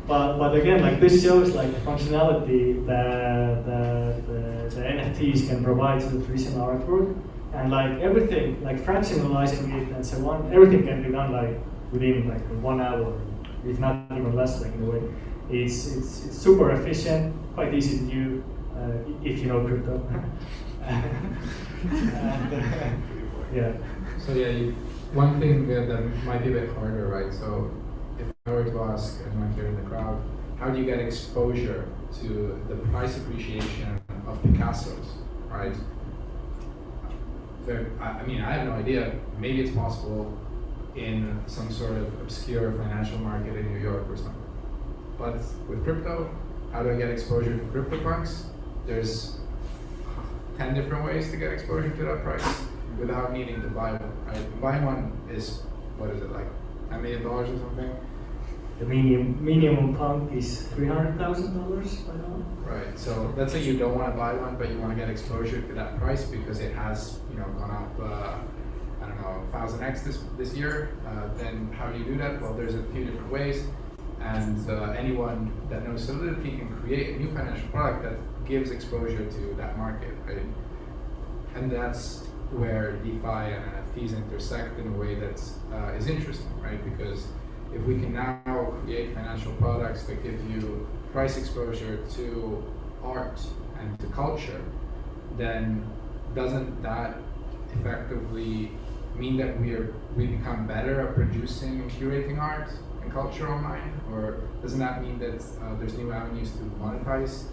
But again, like this shows like the functionality that the NFTs can provide to the traditional artwork, and like everything, like fractionalizing it and so on, everything can be done like within like 1 hour, if not even less. Like in a way, it's super efficient, quite easy to do if you know crypto. So one thing that might be a bit harder, right? So if I were to ask anyone here in the crowd, how do you get exposure to the price appreciation of Picassos, right? I mean, I have no idea. Maybe it's possible in some sort of obscure financial market in New York or something. But with crypto, how do I get exposure to CryptoPunks? There's 10 different ways to get exposure to that price without needing to buy one, right? Buying one is, what is it, like $10 million or something? The minimum punk is $300,000 by now. Right, so let's say you don't want to buy one, but you want to get exposure to that price because it has, gone up, I don't know, 1,000x this year. Then how do you do that? Well, there's a few different ways, and anyone that knows Solidity can create a new financial product that gives exposure to that market, right? And that's where DeFi and NFTs intersect in a way that is interesting, right? Because if we can now create financial products that give you price exposure to art and to culture, then doesn't that effectively mean that we become better at producing and curating art and culture online? Or doesn't that mean that there's new avenues to monetize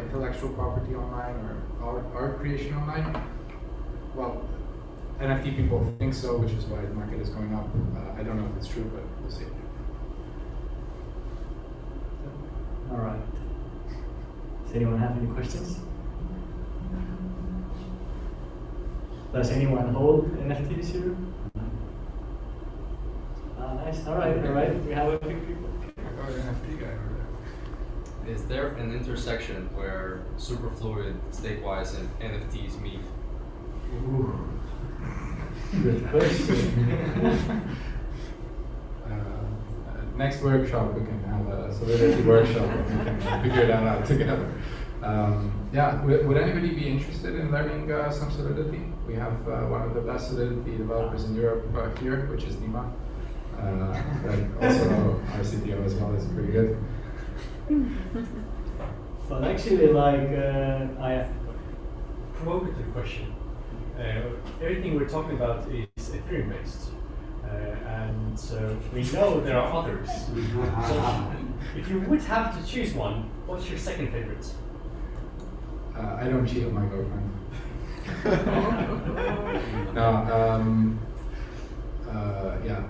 intellectual property online or art creation online? Well, NFT people think so, which is why the market is going up. I don't know if it's true, but we'll see. All right. Does anyone have any questions? Does anyone hold NFTs here? Ah, nice. All right. We have a few people. Oh, NFT guy over there. Is there an intersection where Superfluid, Stakewise, and NFTs meet? Ooh. Good question. Next workshop we can have a solidity workshop and we can figure that out together. Yeah, would anybody be interested in learning some solidity? We have one of the best solidity developers in Europe here, which is Dima. But also our CTO as well is pretty good. But actually, like, Provocative question. Everything we're talking about is Ethereum based. And so we know there are others. So if you would have to choose one, what's your second favorite? I don't cheat on my girlfriend. No, yeah.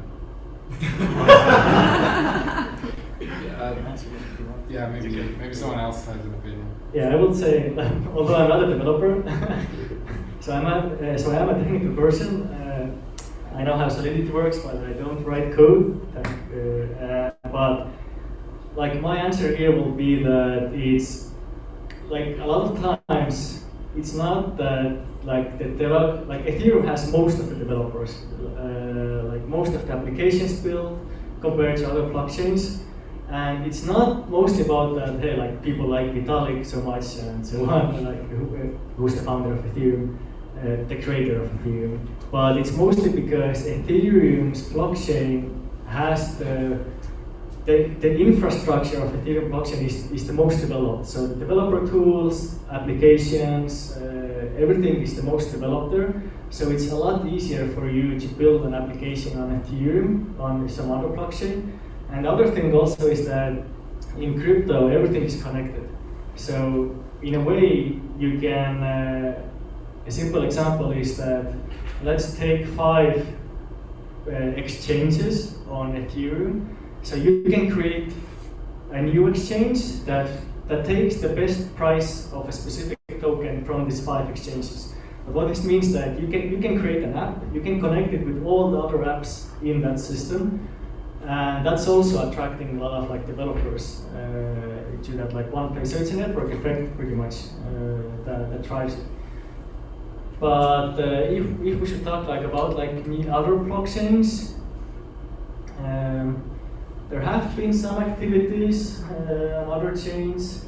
Yeah, maybe someone else has an opinion. yeah, I would say, although I'm not a developer, so I am a technical person. I know how Solidity works, but I don't write code. But like my answer here will be that it's like a lot of times it's not that like Ethereum has most of the developers, like most of the applications built compared to other blockchains. And it's not mostly about that, hey, like people like Vitalik so much and so on, like who's the founder of Ethereum, the creator of Ethereum. But it's mostly because Ethereum's blockchain has the infrastructure of Ethereum blockchain is the most developed. So the developer tools, applications, everything is the most developed there. So it's a lot easier for you to build an application on Ethereum, on some other blockchain. And the other thing also is that in crypto, everything is connected. So in a way, you can, a simple example is that let's take 5 exchanges on Ethereum. So you can create a new exchange that takes the best price of a specific token from these 5 exchanges. But what this means that you can create an app, you can connect it with all the other apps in that system. And that's also attracting a lot of like developers to that like one place. So it's a network effect pretty much that drives it. But if we should talk like about like other blockchains, there have been some activities on other chains.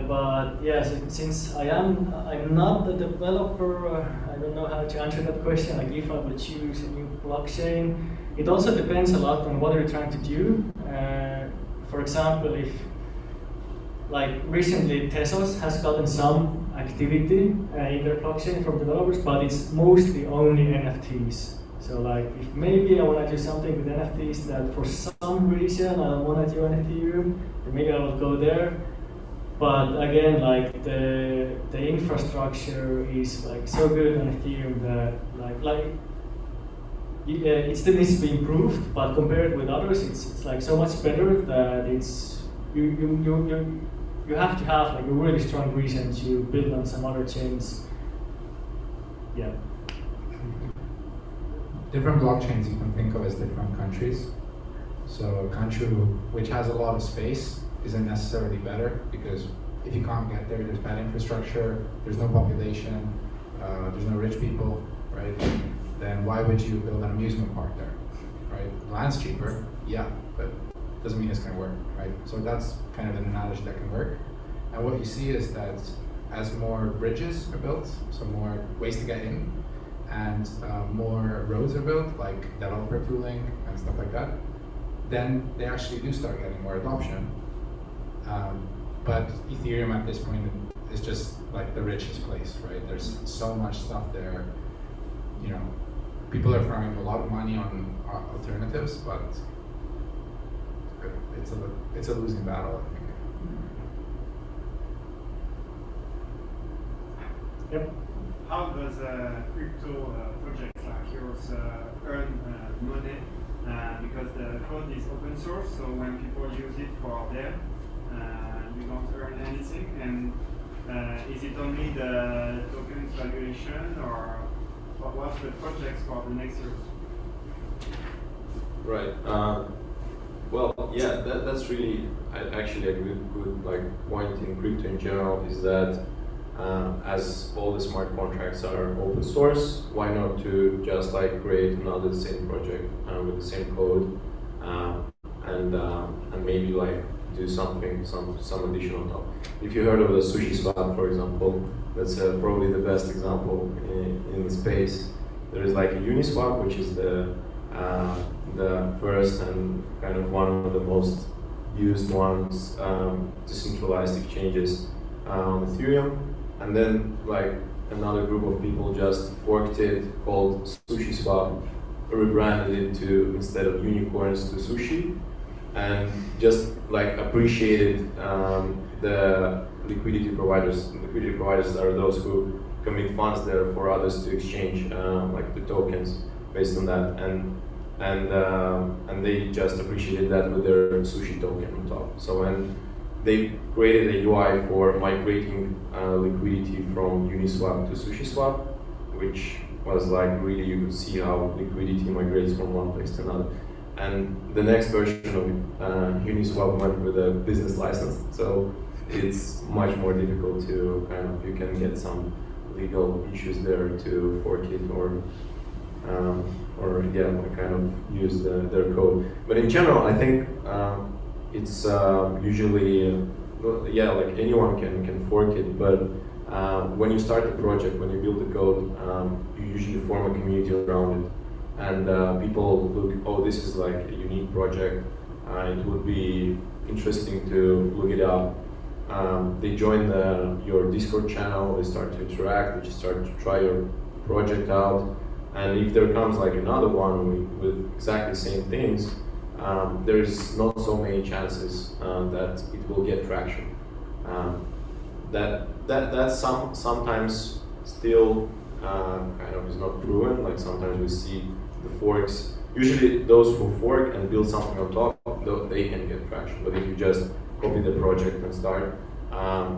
But yes, since I'm not a developer, I don't know how to answer that question. Like if I would choose a new blockchain, it also depends a lot on what you're trying to do. For example, if like recently Tezos has gotten some activity in their blockchain from developers, but it's mostly only NFTs. So like if maybe I want to do something with NFTs that for some reason I don't want to do on Ethereum, then maybe I will go there. But again, like the infrastructure is like so good on Ethereum that it still needs to be improved. But compared with others, it's like so much better that it's you have to have like a really strong reason to build on some other chains. Yeah. Different blockchains you can think of as different countries. So a country which has a lot of space isn't necessarily better, because if you can't get there, there's bad infrastructure, there's no population, there's no rich people, right? Then why would you build an amusement park there, right? The land's cheaper, yeah, but doesn't mean it's going to work, right? So that's kind of an analogy that can work. And what you see is that as more bridges are built, so more ways to get in, and more roads are built, like developer tooling and stuff like that, then they actually do start getting more adoption. But Ethereum at this point is just like the richest place, right? There's so much stuff there. You know, people are throwing a lot of money on alternatives, but it's a losing battle, I think. Yep. How does crypto projects like yours earn money? Because the code is open source, so when people use it for them, you don't earn anything. And is it only the token's valuation, or what's the projects for the next year? Right. Well, yeah, that's really actually a good like point in crypto in general is that as all the smart contracts are open source, why not to just like create another same project with the same code and maybe like do some additional top. If you heard of the Sushi Swap, for example, that's probably the best example in the space. There is like a Uniswap, which is the first and kind of one of the most used ones, decentralized exchanges on Ethereum. And then like another group of people just forked it, called Sushi Swap, rebranded it to, instead of unicorns, to sushi, and just like appreciated the liquidity providers. And liquidity providers are those who commit funds there for others to exchange like the tokens based on that, and they just appreciated that with their sushi token on top. So when they created a UI for migrating liquidity from Uniswap to SushiSwap, which was like really, you could see how liquidity migrates from one place to another. And the next version of Uniswap went with a business license, so it's much more difficult to kind of, you can get some legal issues there to fork it or yeah, kind of use their code. But in general, I think it's usually, yeah, like anyone can fork it, but when you start a project, when you build the code, you usually form a community around it. And people look, oh, this is like a unique project, it would be interesting to look it up. They join your Discord channel, they start to interact, they just start to try your project out. And if there comes like another one with exactly the same things, there's not so many chances that it will get traction. That's sometimes still kind of is not proven. Like sometimes we see the forks. Usually those who fork and build something on top, they can get traction. But if you just copy the project and start,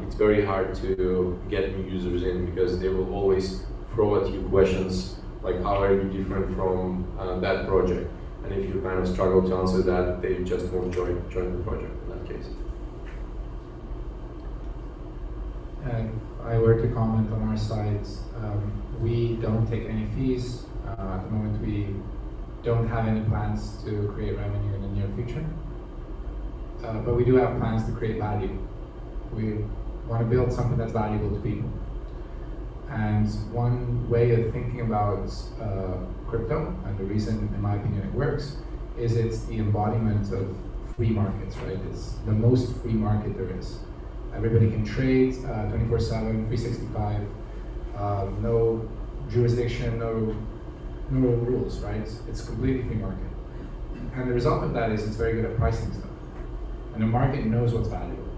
it's very hard to get new users in, because they will always throw at you questions like, how are you different from that project? And if you kind of struggle to answer that, they just won't join the project in that case. And if I were to comment on our side, we don't take any fees. At the moment, we don't have any plans to create revenue in the near future. But we do have plans to create value. We want to build something that's valuable to people. And one way of thinking about crypto, and the reason, in my opinion, it works, is it's the embodiment of free markets, right? It's the most free market there is. Everybody can trade 24/7, 365, no jurisdiction, no rules, right? It's completely free market. And the result of that is it's very good at pricing stuff. And the market knows what's valuable.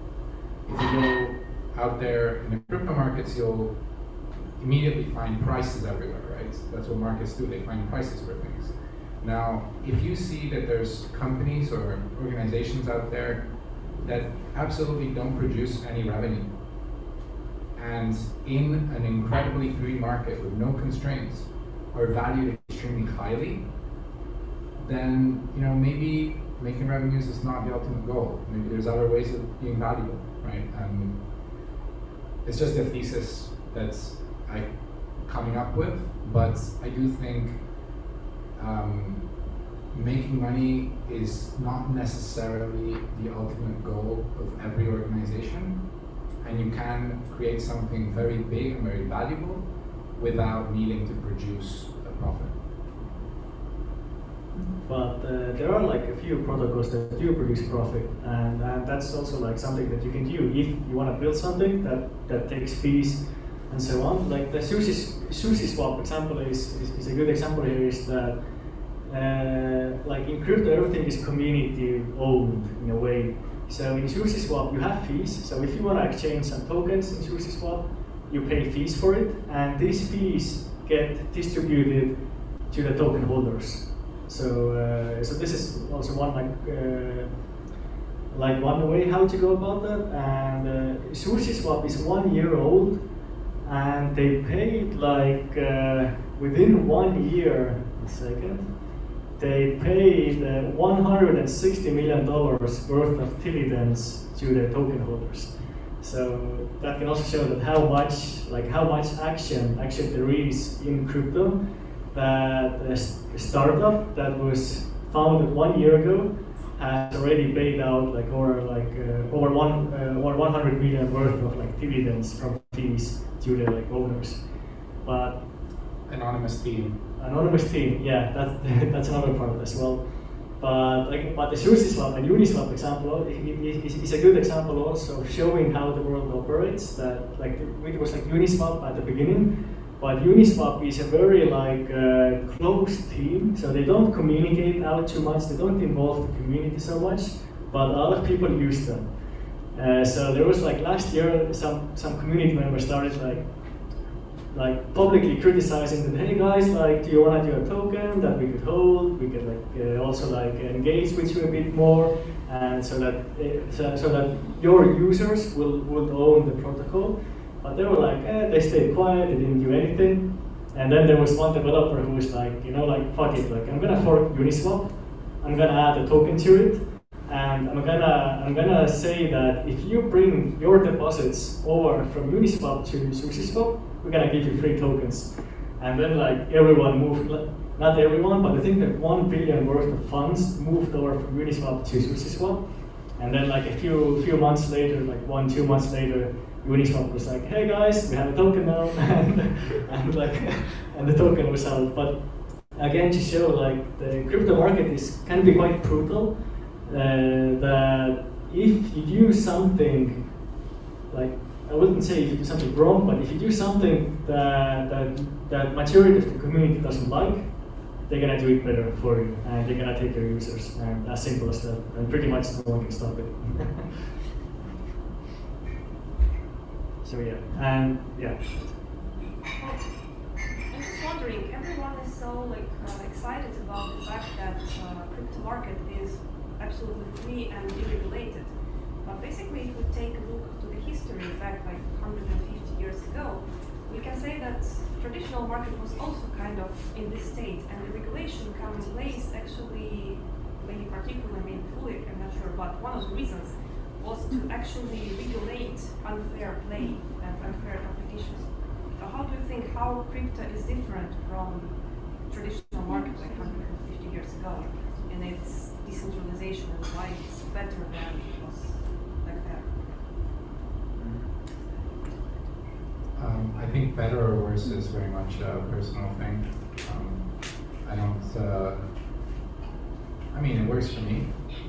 If you go out there in the crypto markets, you'll immediately find prices everywhere, right? That's what markets do, they find prices for things. Now, if you see that there's companies or organizations out there that absolutely don't produce any revenue, and in an incredibly free market with no constraints are valued extremely highly, then maybe making revenues is not the ultimate goal. Maybe there's other ways of being valuable, right? It's just a thesis that's coming up with, but I do think making money is not necessarily the ultimate goal of every organization, and you can create something very big and very valuable without needing to produce a profit. But there are like a few protocols that do produce profit, and that's also like something that you can do if you want to build something that takes fees and so on. Like the Sushi Swap example is a good example here, is that like in crypto everything is community owned in a way. So in Sushi Swap you have fees, so if you want to exchange some tokens in Sushi Swap, you pay fees for it, and these fees get distributed to the token holders. So this is also one like one way how to go about that. And SushiSwap is 1 year old, and they paid like within 1 year. A second. They paid $160 million worth of dividends to their token holders. So that can also show that how much action actually there is in crypto. That a startup that was founded 1 year ago has already paid out like over 100 million worth of like dividends from fees to their like owners. But Anonymous team, yeah, that's another part as well. But the SushiSwap and Uniswap example is a good example also showing how the world operates. That like it was like Uniswap at the beginning, but Uniswap is a very like close team, so they don't communicate out too much. They don't involve the community so much, but a lot of people use them. So there was like last year some community members started like publicly criticizing that, hey guys, like, do you want to do a token that we could hold? We could like also like engage with you a bit more, and so that your users would own the protocol. But they were like, they stayed quiet, they didn't do anything. And then there was one developer who was like, like fuck it, like I'm gonna fork Uniswap, I'm gonna add a token to it, and I'm gonna say that if you bring your deposits over from Uniswap to SushiSwap, we're gonna give you free tokens. And then like everyone moved, not everyone, but I think that 1 billion worth of funds moved over from Uniswap to SushiSwap. And then like a few months later, like 1-2 months later, Uniswap was like, hey guys, we have a token now, and the token was out. But again, to show like the crypto market can be quite brutal. That if you do something like, I wouldn't say if you do something wrong, but if you do something that majority of the community doesn't like, they're gonna do it better for you, and they're gonna take your users, and as simple as that. And pretty much no one can stop it. So yeah, and yeah. I'm just wondering, everyone is so like excited about the fact that crypto market is absolutely free and deregulated. But basically, if we take a look to the history back like 150 years ago, we can say that traditional market was also kind of in this state, and the regulation came in place actually, maybe particularly, maybe fully, I'm not sure, but one of the reasons was to actually regulate unfair play and unfair competitions. So how do you think how crypto is different from traditional market like 150 years ago in its decentralization, and why it's better than it was like that? I think better or worse is very much a personal thing. I mean, it works for me.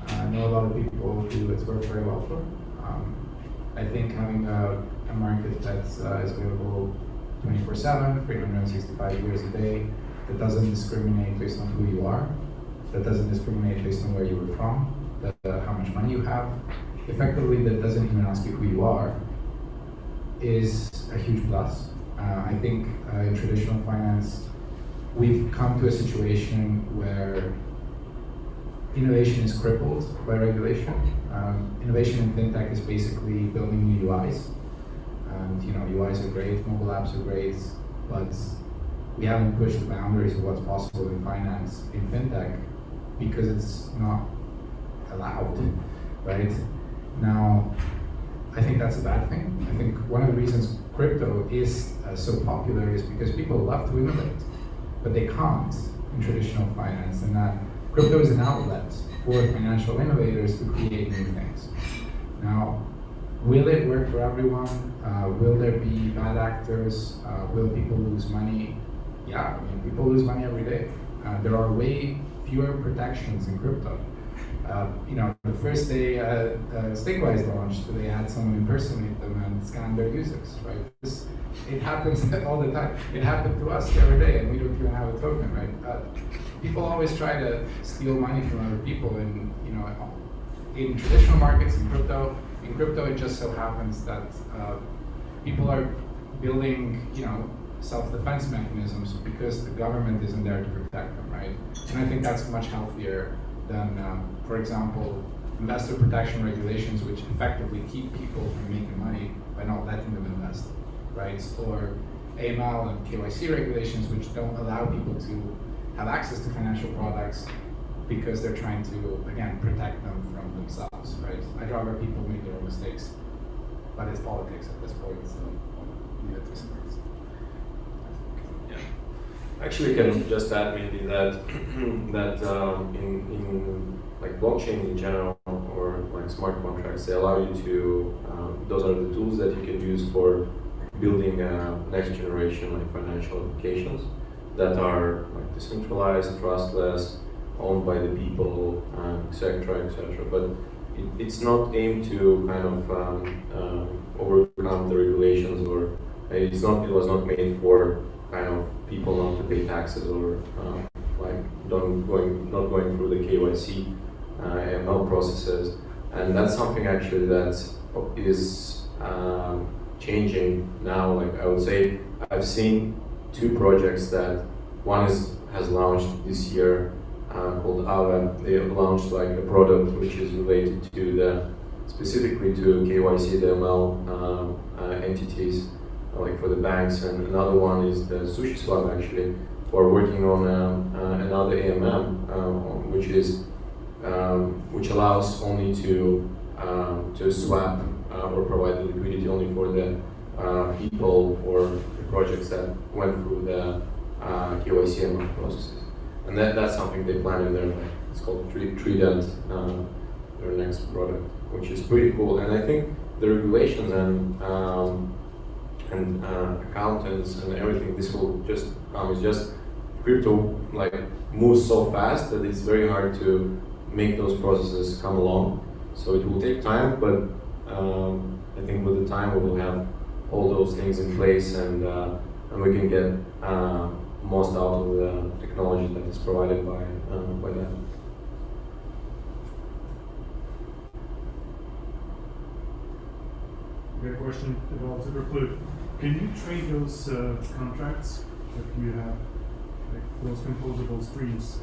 I know a lot of people who it's worked very well for. I think having a market that's is available 24/7, 365 years a day, that doesn't discriminate based on who you are, that doesn't discriminate based on where you were from, how much money you have, effectively that doesn't even ask you who you are, is a huge plus. I think in traditional finance, we've come to a situation where innovation is crippled by regulation. Innovation in fintech is basically building new UIs. And UIs are great, mobile apps are great, but we haven't pushed the boundaries of what's possible in finance, in fintech, because it's not allowed, right? Now, I think that's a bad thing. I think one of the reasons crypto is so popular is because people love to innovate, but they can't in traditional finance, and that crypto is an outlet for financial innovators to create new things. Now, will it work for everyone? Will there be bad actors? Will people lose money? Yeah, I mean, people lose money every day. There are way fewer protections in crypto. The first day Stakewise launched, they had someone impersonate them and scan their users, right? It happens all the time. It happened to us the other day, and we don't even have a token, right? People always try to steal money from other people, and in traditional markets, in crypto, it just so happens that people are building, self-defense mechanisms because the government isn't there to protect them, right? And I think that's much healthier than, for example, investor protection regulations which effectively keep people from making money by not letting them invest, right? Or AML and KYC regulations which don't allow people to have access to financial products because they're trying to, again, protect them from themselves, right? I'd rather people make their own mistakes, but it's politics at this point, so I'll leave it to experts. Yeah. Actually, can just add maybe that in like blockchain in general or like smart contracts, they allow you to those are the tools that you can use for building next generation like financial applications that are like decentralized, trustless, owned by the people, etc., etc. But it's not aimed to kind of overcome the regulations, or it was not made for kind of people not to pay taxes or like not going through the KYC AML processes, and that's something actually that is changing now. Like I would say, I've seen 2 projects that one has launched this year called AVE. They have launched like a product which is related to specifically to KYC, the ML entities, like for the banks, and another one is the Sushi Swap actually, who are working on another AMM, which allows only to swap or provide the liquidity only for the people or the projects that went through the KYC AML processes. And that's something they plan in their, it's called Trident, their next product, which is pretty cool. And I think the regulations and accountants and everything, this will just come. It's just crypto like moves so fast that it's very hard to make those processes come along. So it will take time, but I think with the time we will have all those things in place, and we can get most out of the technology that is provided by that. Got a question about Superfluid. Can you trade those contracts that you have, like those composable streams?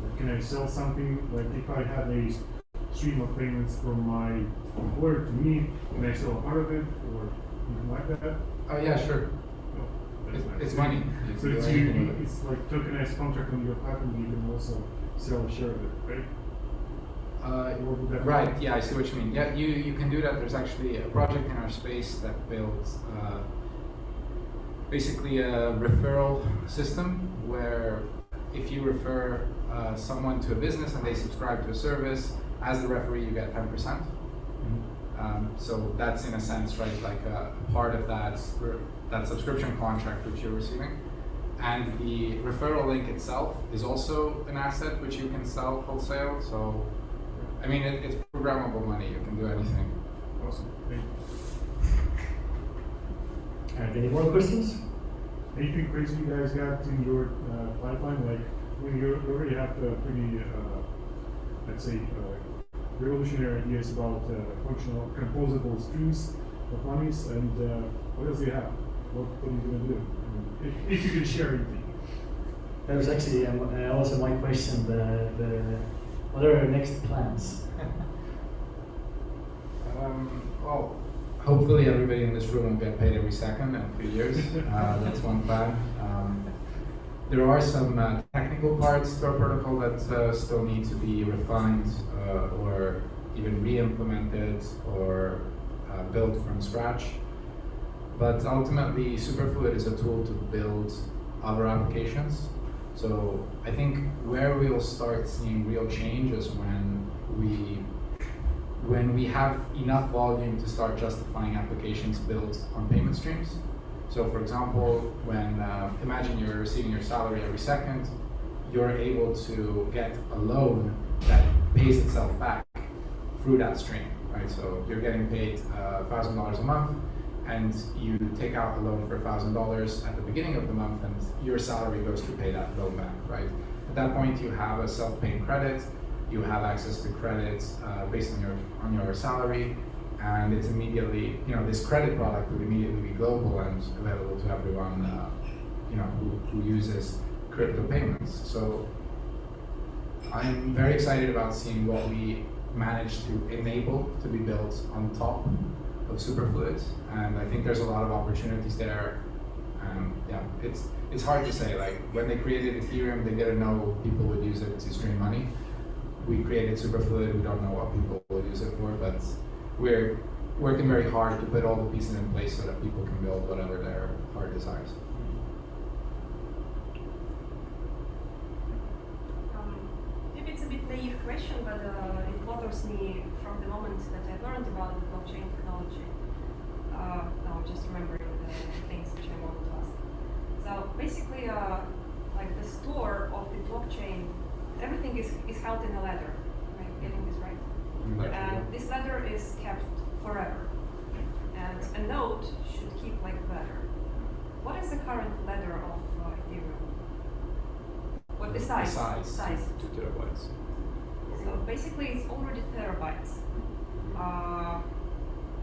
Like, can I sell something? Like if I have a stream of payments from my employer to me, can I sell a part of it or anything like that? Oh yeah, sure. It's money. So it's like tokenized contract on your platform. You can also sell a share of it, right? Right. Yeah, I see what you mean. Yeah, you can do that. There's actually a project in our space that builds basically a referral system where if you refer someone to a business and they subscribe to a service, as the referee, you get 10%. So that's in a sense, right, like a part of that subscription contract which you're receiving. And the referral link itself is also an asset which you can sell wholesale. So, I mean, it's programmable money. You can do anything. Awesome. Thank you. Alright, any more questions? Anything crazy you guys got in your pipeline? Like, when you already have the pretty, let's say, revolutionary ideas about functional composable streams of monies, and what else do you have? What are you going to do? I mean, if you can share anything. That was actually also my question. What are our next plans? Well, hopefully everybody in this room will get paid every second in a few years. That's one plan. There are some technical parts to our protocol that still need to be refined or even re-implemented or built from scratch. But ultimately, Superfluid is a tool to build other applications. So I think where we will start seeing real change is when we have enough volume to start justifying applications built on payment streams. So for example, when imagine you're receiving your salary every second, you're able to get a loan that pays itself back through that stream, right? So you're getting paid $1,000 a month, and you take out a loan for $1,000 at the beginning of the month, and your salary goes to pay that loan back, right? At that point, you have a self-paying credit. You have access to credit based on your salary, and it's immediately, this credit product will immediately be global and available to everyone, who uses crypto payments. So I'm very excited about seeing what we managed to enable to be built on top of Superfluid, and I think there's a lot of opportunities there. Yeah, it's hard to say. Like when they created Ethereum, they didn't know people would use it to stream money. We created Superfluid. We don't know what people will use it for, but we're working very hard to put all the pieces in place so that people can build whatever their heart desires. Maybe it's a bit naive question, but it bothers me from the moment that I learned about the blockchain technology. Now I'm just remembering the things which I wanted to ask. So basically, like the store of the blockchain, everything is held in a ledger. Am I getting this right? And this ledger is kept forever. And a node should keep like a ledger. What is the current ledger of Ethereum? What the size? Size. 2 terabytes. So basically, it's already terabytes.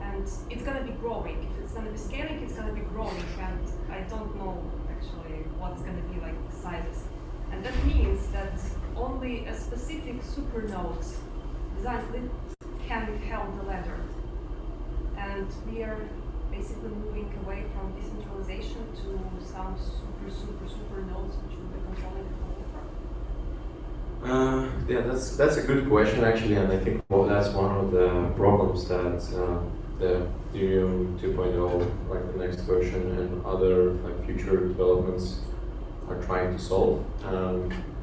And it's going to be growing. If it's going to be scaling, it's going to be growing. And I don't know actually what's going to be like the sizes. And that means that only a specific supernodes designed can hold the ledger. And we are basically moving away from decentralization to some super nodes which will be controlling the whole network. Yeah, that's a good question actually, and I think that's one of the problems that the Ethereum 2.0, like the next version, and other like future developments are trying to solve.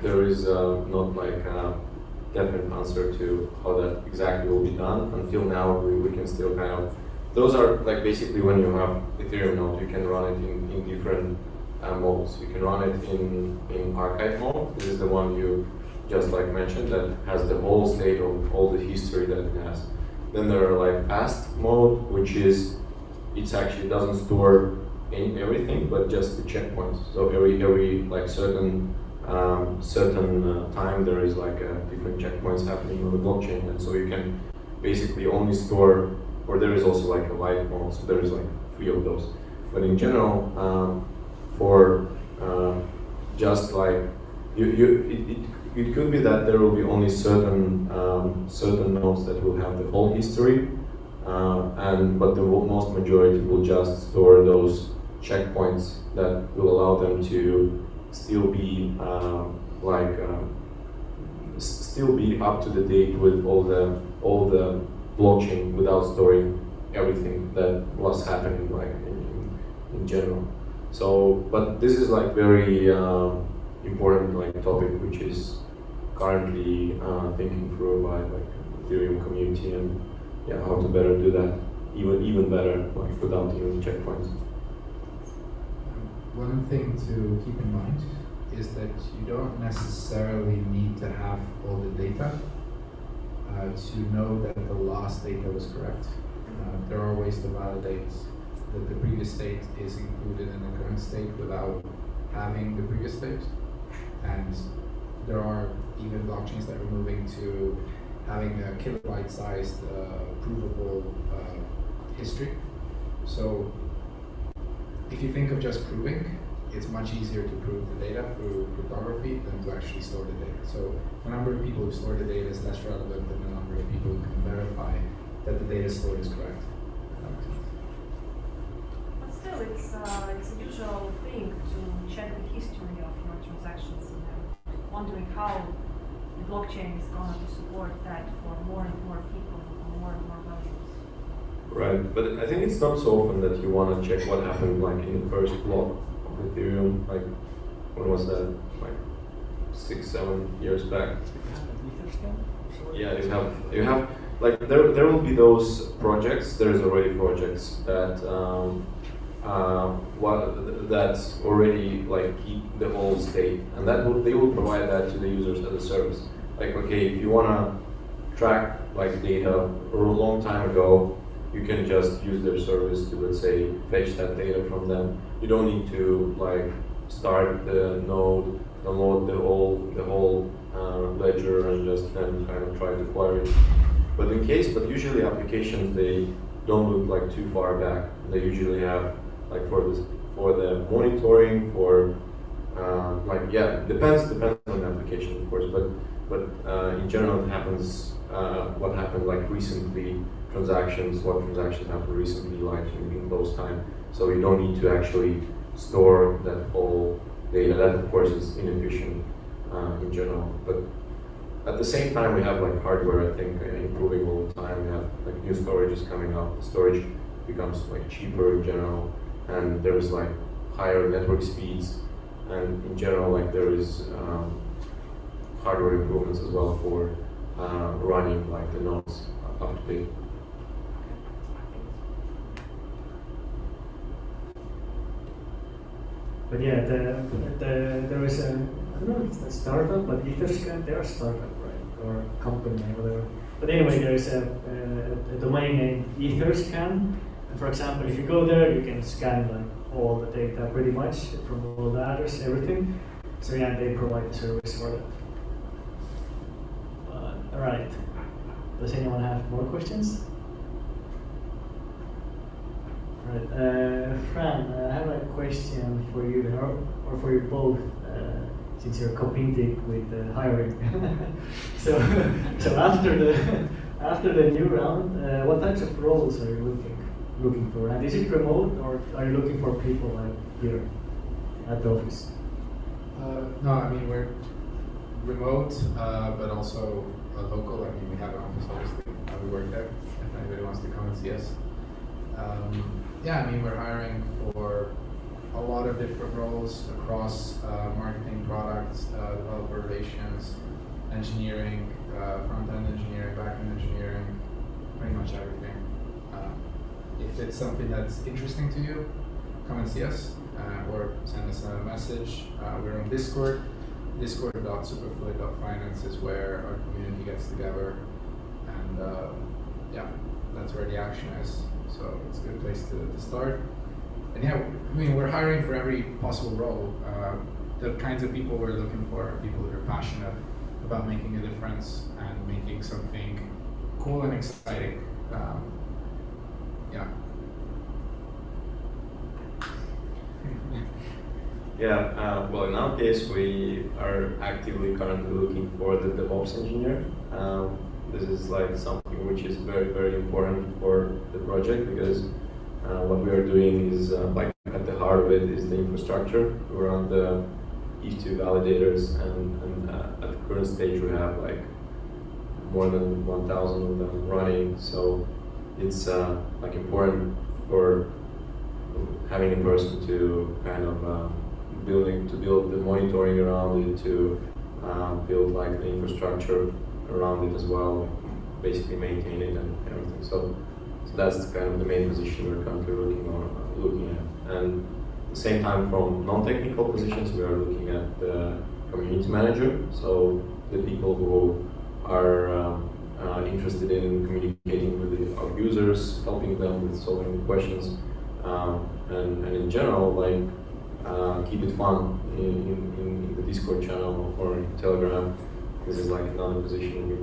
There is not like a definite answer to how that exactly will be done. Until now, we can still kind of, those are like basically when you have Ethereum node, you can run it in different modes. You can run it in archive mode. This is the one you just like mentioned that has the whole state of all the history that it has. Then there are like fast mode, which is, it actually doesn't store everything, but just the checkpoints. So every like certain time there is like different checkpoints happening on the blockchain, and so you can basically only store, or there is also like a light mode, so there is like 3 of those. But in general, for just like it could be that there will be only certain nodes that will have the whole history, but the most majority will just store those checkpoints that will allow them to still be still be up to the date with all the blockchain without storing everything that was happening like in general. So, but this is like very important like topic which is currently thinking through by like Ethereum community, and yeah, how to better do that even better like without even checkpoints. One thing to keep in mind is that you don't necessarily need to have all the data to know that the last data was correct. There are ways to validate that the previous state is included in the current state without having the previous state. And there are even blockchains that are moving to having a kilobyte-sized provable history. So if you think of just proving, it's much easier to prove the data through cryptography than to actually store the data. So the number of people who store the data is less relevant than the number of people who can verify that the data stored is correct. But still, it's a usual thing to check the history of your transactions, and wondering how the blockchain is going to support that for more and more people and more values. Right, but I think it's not so often that you want to check what happened like in the first block of Ethereum. Like, when was that? Like 6-7 years back. Yeah, you have like there will be those projects. There's already projects that that already like keep the whole state, and they will provide that to the users as a service. Like, okay, if you want to track like data a long time ago, you can just use their service to, let's say, fetch that data from them. You don't need to like start the node, download the whole ledger, and just then kind of try to query it. But usually applications, they don't look like too far back. They usually have like for the monitoring, for depends on the application, of course. But but in general it happens, what happened like recently, what transactions happened recently, like in close time. So you don't need to actually store that whole data. That of course is inefficient in general, but at the same time we have like hardware, I think, improving all the time. We have like new storages coming up. The storage becomes like cheaper in general, and there's like higher network speeds, and in general like there is hardware improvements as well for running like the nodes up to date. But yeah, there is a, I don't know if it's a startup, but Etherscan, they're a startup, right? Or a company or whatever. But anyway, there is a domain name Etherscan. And for example, if you go there, you can scan like all the data pretty much from all the address, everything. So yeah, they provide the service for that. All right. Does anyone have more questions? Right, Fran, I have a question for you, or for you both, since you're competing with hiring. so after the new round, what types of roles are you looking for? And is it remote, or are you looking for people like here at the office? No, I mean we're remote, but also local. I mean we have an office, obviously. We work there. If anybody wants to come and see us. Yeah, I mean, we're hiring for a lot of different roles across marketing, products, developer relations, engineering, front-end engineering, back-end engineering, pretty much everything. If it's something that's interesting to you, come and see us or send us a message. We're on Discord. Discord.superfluid.finance is where our community gets together, and yeah, that's where the action is. So it's a good place to start. And yeah, I mean, we're hiring for every possible role. The kinds of people we're looking for are people that are passionate about making a difference and making something cool and exciting. Yeah. Yeah, well, in our case, we are actively currently looking for the DevOps engineer. This is like something which is very, very important for the project, because what we are doing is like at the heart of it is the infrastructure around the ETH2 validators, and at the current stage we have like more than 1,000 of them running. So it's like important for having a person to kind of build the monitoring around it, to build like the infrastructure around it as well, basically maintain it and everything. So that's kind of the main position we're currently looking at. And at the same time, from non-technical positions, we are looking at the community manager. So the people who are interested in communicating with our users, helping them with solving the questions, and in general, like keep it fun in the Discord channel or in Telegram. This is like another position we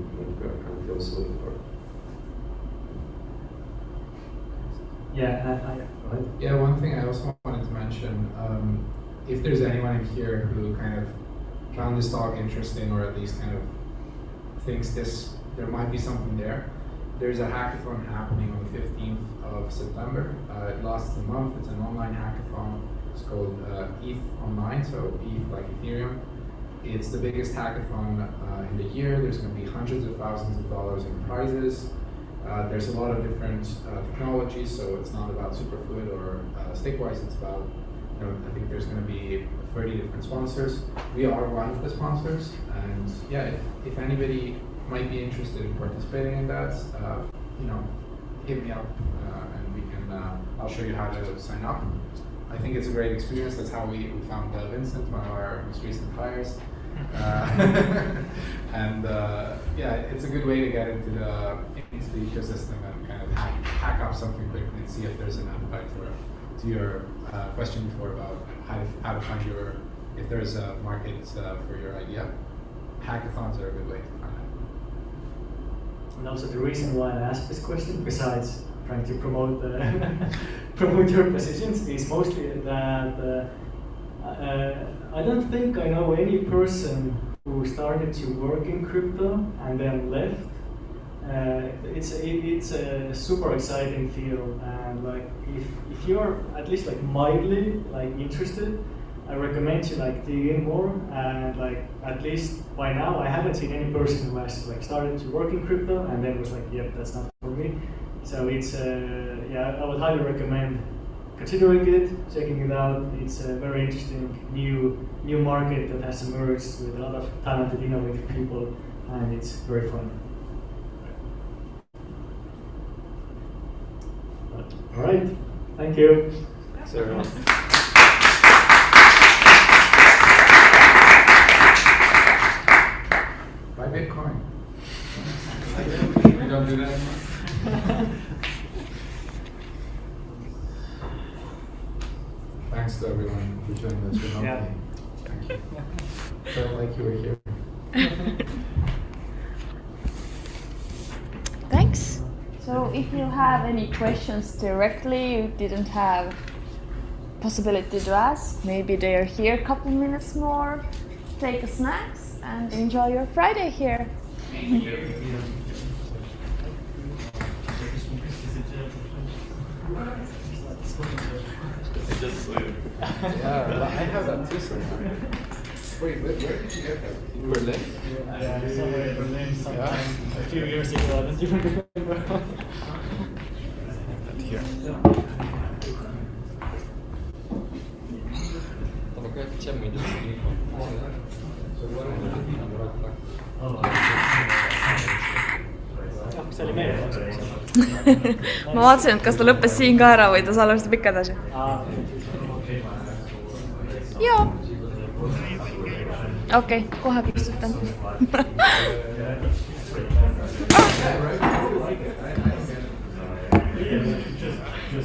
are currently also looking for. Yeah, Yeah, one thing I also wanted to mention, if there's anyone in here who kind of found this talk interesting, or at least kind of thinks there might be something there, there's a hackathon happening on the 15th of September. It lasts a month. It's an online hackathon. It's called ETH Online, so ETH like Ethereum. It's the biggest hackathon in the year. There's going to be hundreds of thousands of dollars in prizes. There's a lot of different technologies, so it's not about Superfluid or Stakewise. It's about, I think there's going to be 30 different sponsors. We are one of the sponsors, and yeah, if anybody might be interested in participating in that, hit me up, and we can. I'll show you how to sign up. I think it's a great experience. That's how we found Vincent, one of our most recent hires. And yeah, it's a good way to get into the ecosystem and kind of hack up something quickly and see if there's an appetite for it. To your question before about how to find if there's a market for your idea, hackathons are a good way to find it. And also the reason why I asked this question, besides trying to promote promote your positions, is mostly that I don't think I know any person who started to work in crypto and then left. It's a super exciting field, and like if you're at least like mildly like interested, I recommend you like dig in more. And like at least by now I haven't seen any person who has like started to work in crypto and then was like, yep, that's not for me. So it's yeah, I would highly recommend considering it, checking it out. It's a very interesting new market that has emerged with a lot of talented, innovative people, and it's very fun. All right, thank you. Thanks everyone. Buy Bitcoin. You don't do that anymore? Thanks to everyone who joined us remotely. Yeah. Thank you. Felt like you were here. Thanks. So if you have any questions directly you didn't have possibility to ask, maybe they are here a couple minutes more, take a snacks and enjoy your Friday here. Yeah, I have that too somewhere. Wait, where did you get that? In Berlin? Yeah, somewhere in Berlin sometime a few years ago. I don't even remember. Here. See oli meile jaoks. Ma vaatasin, et kas ta lõppes siin ka ära või ta salvestab ikka edasi. Joo. Okei, kohe pistutan. Just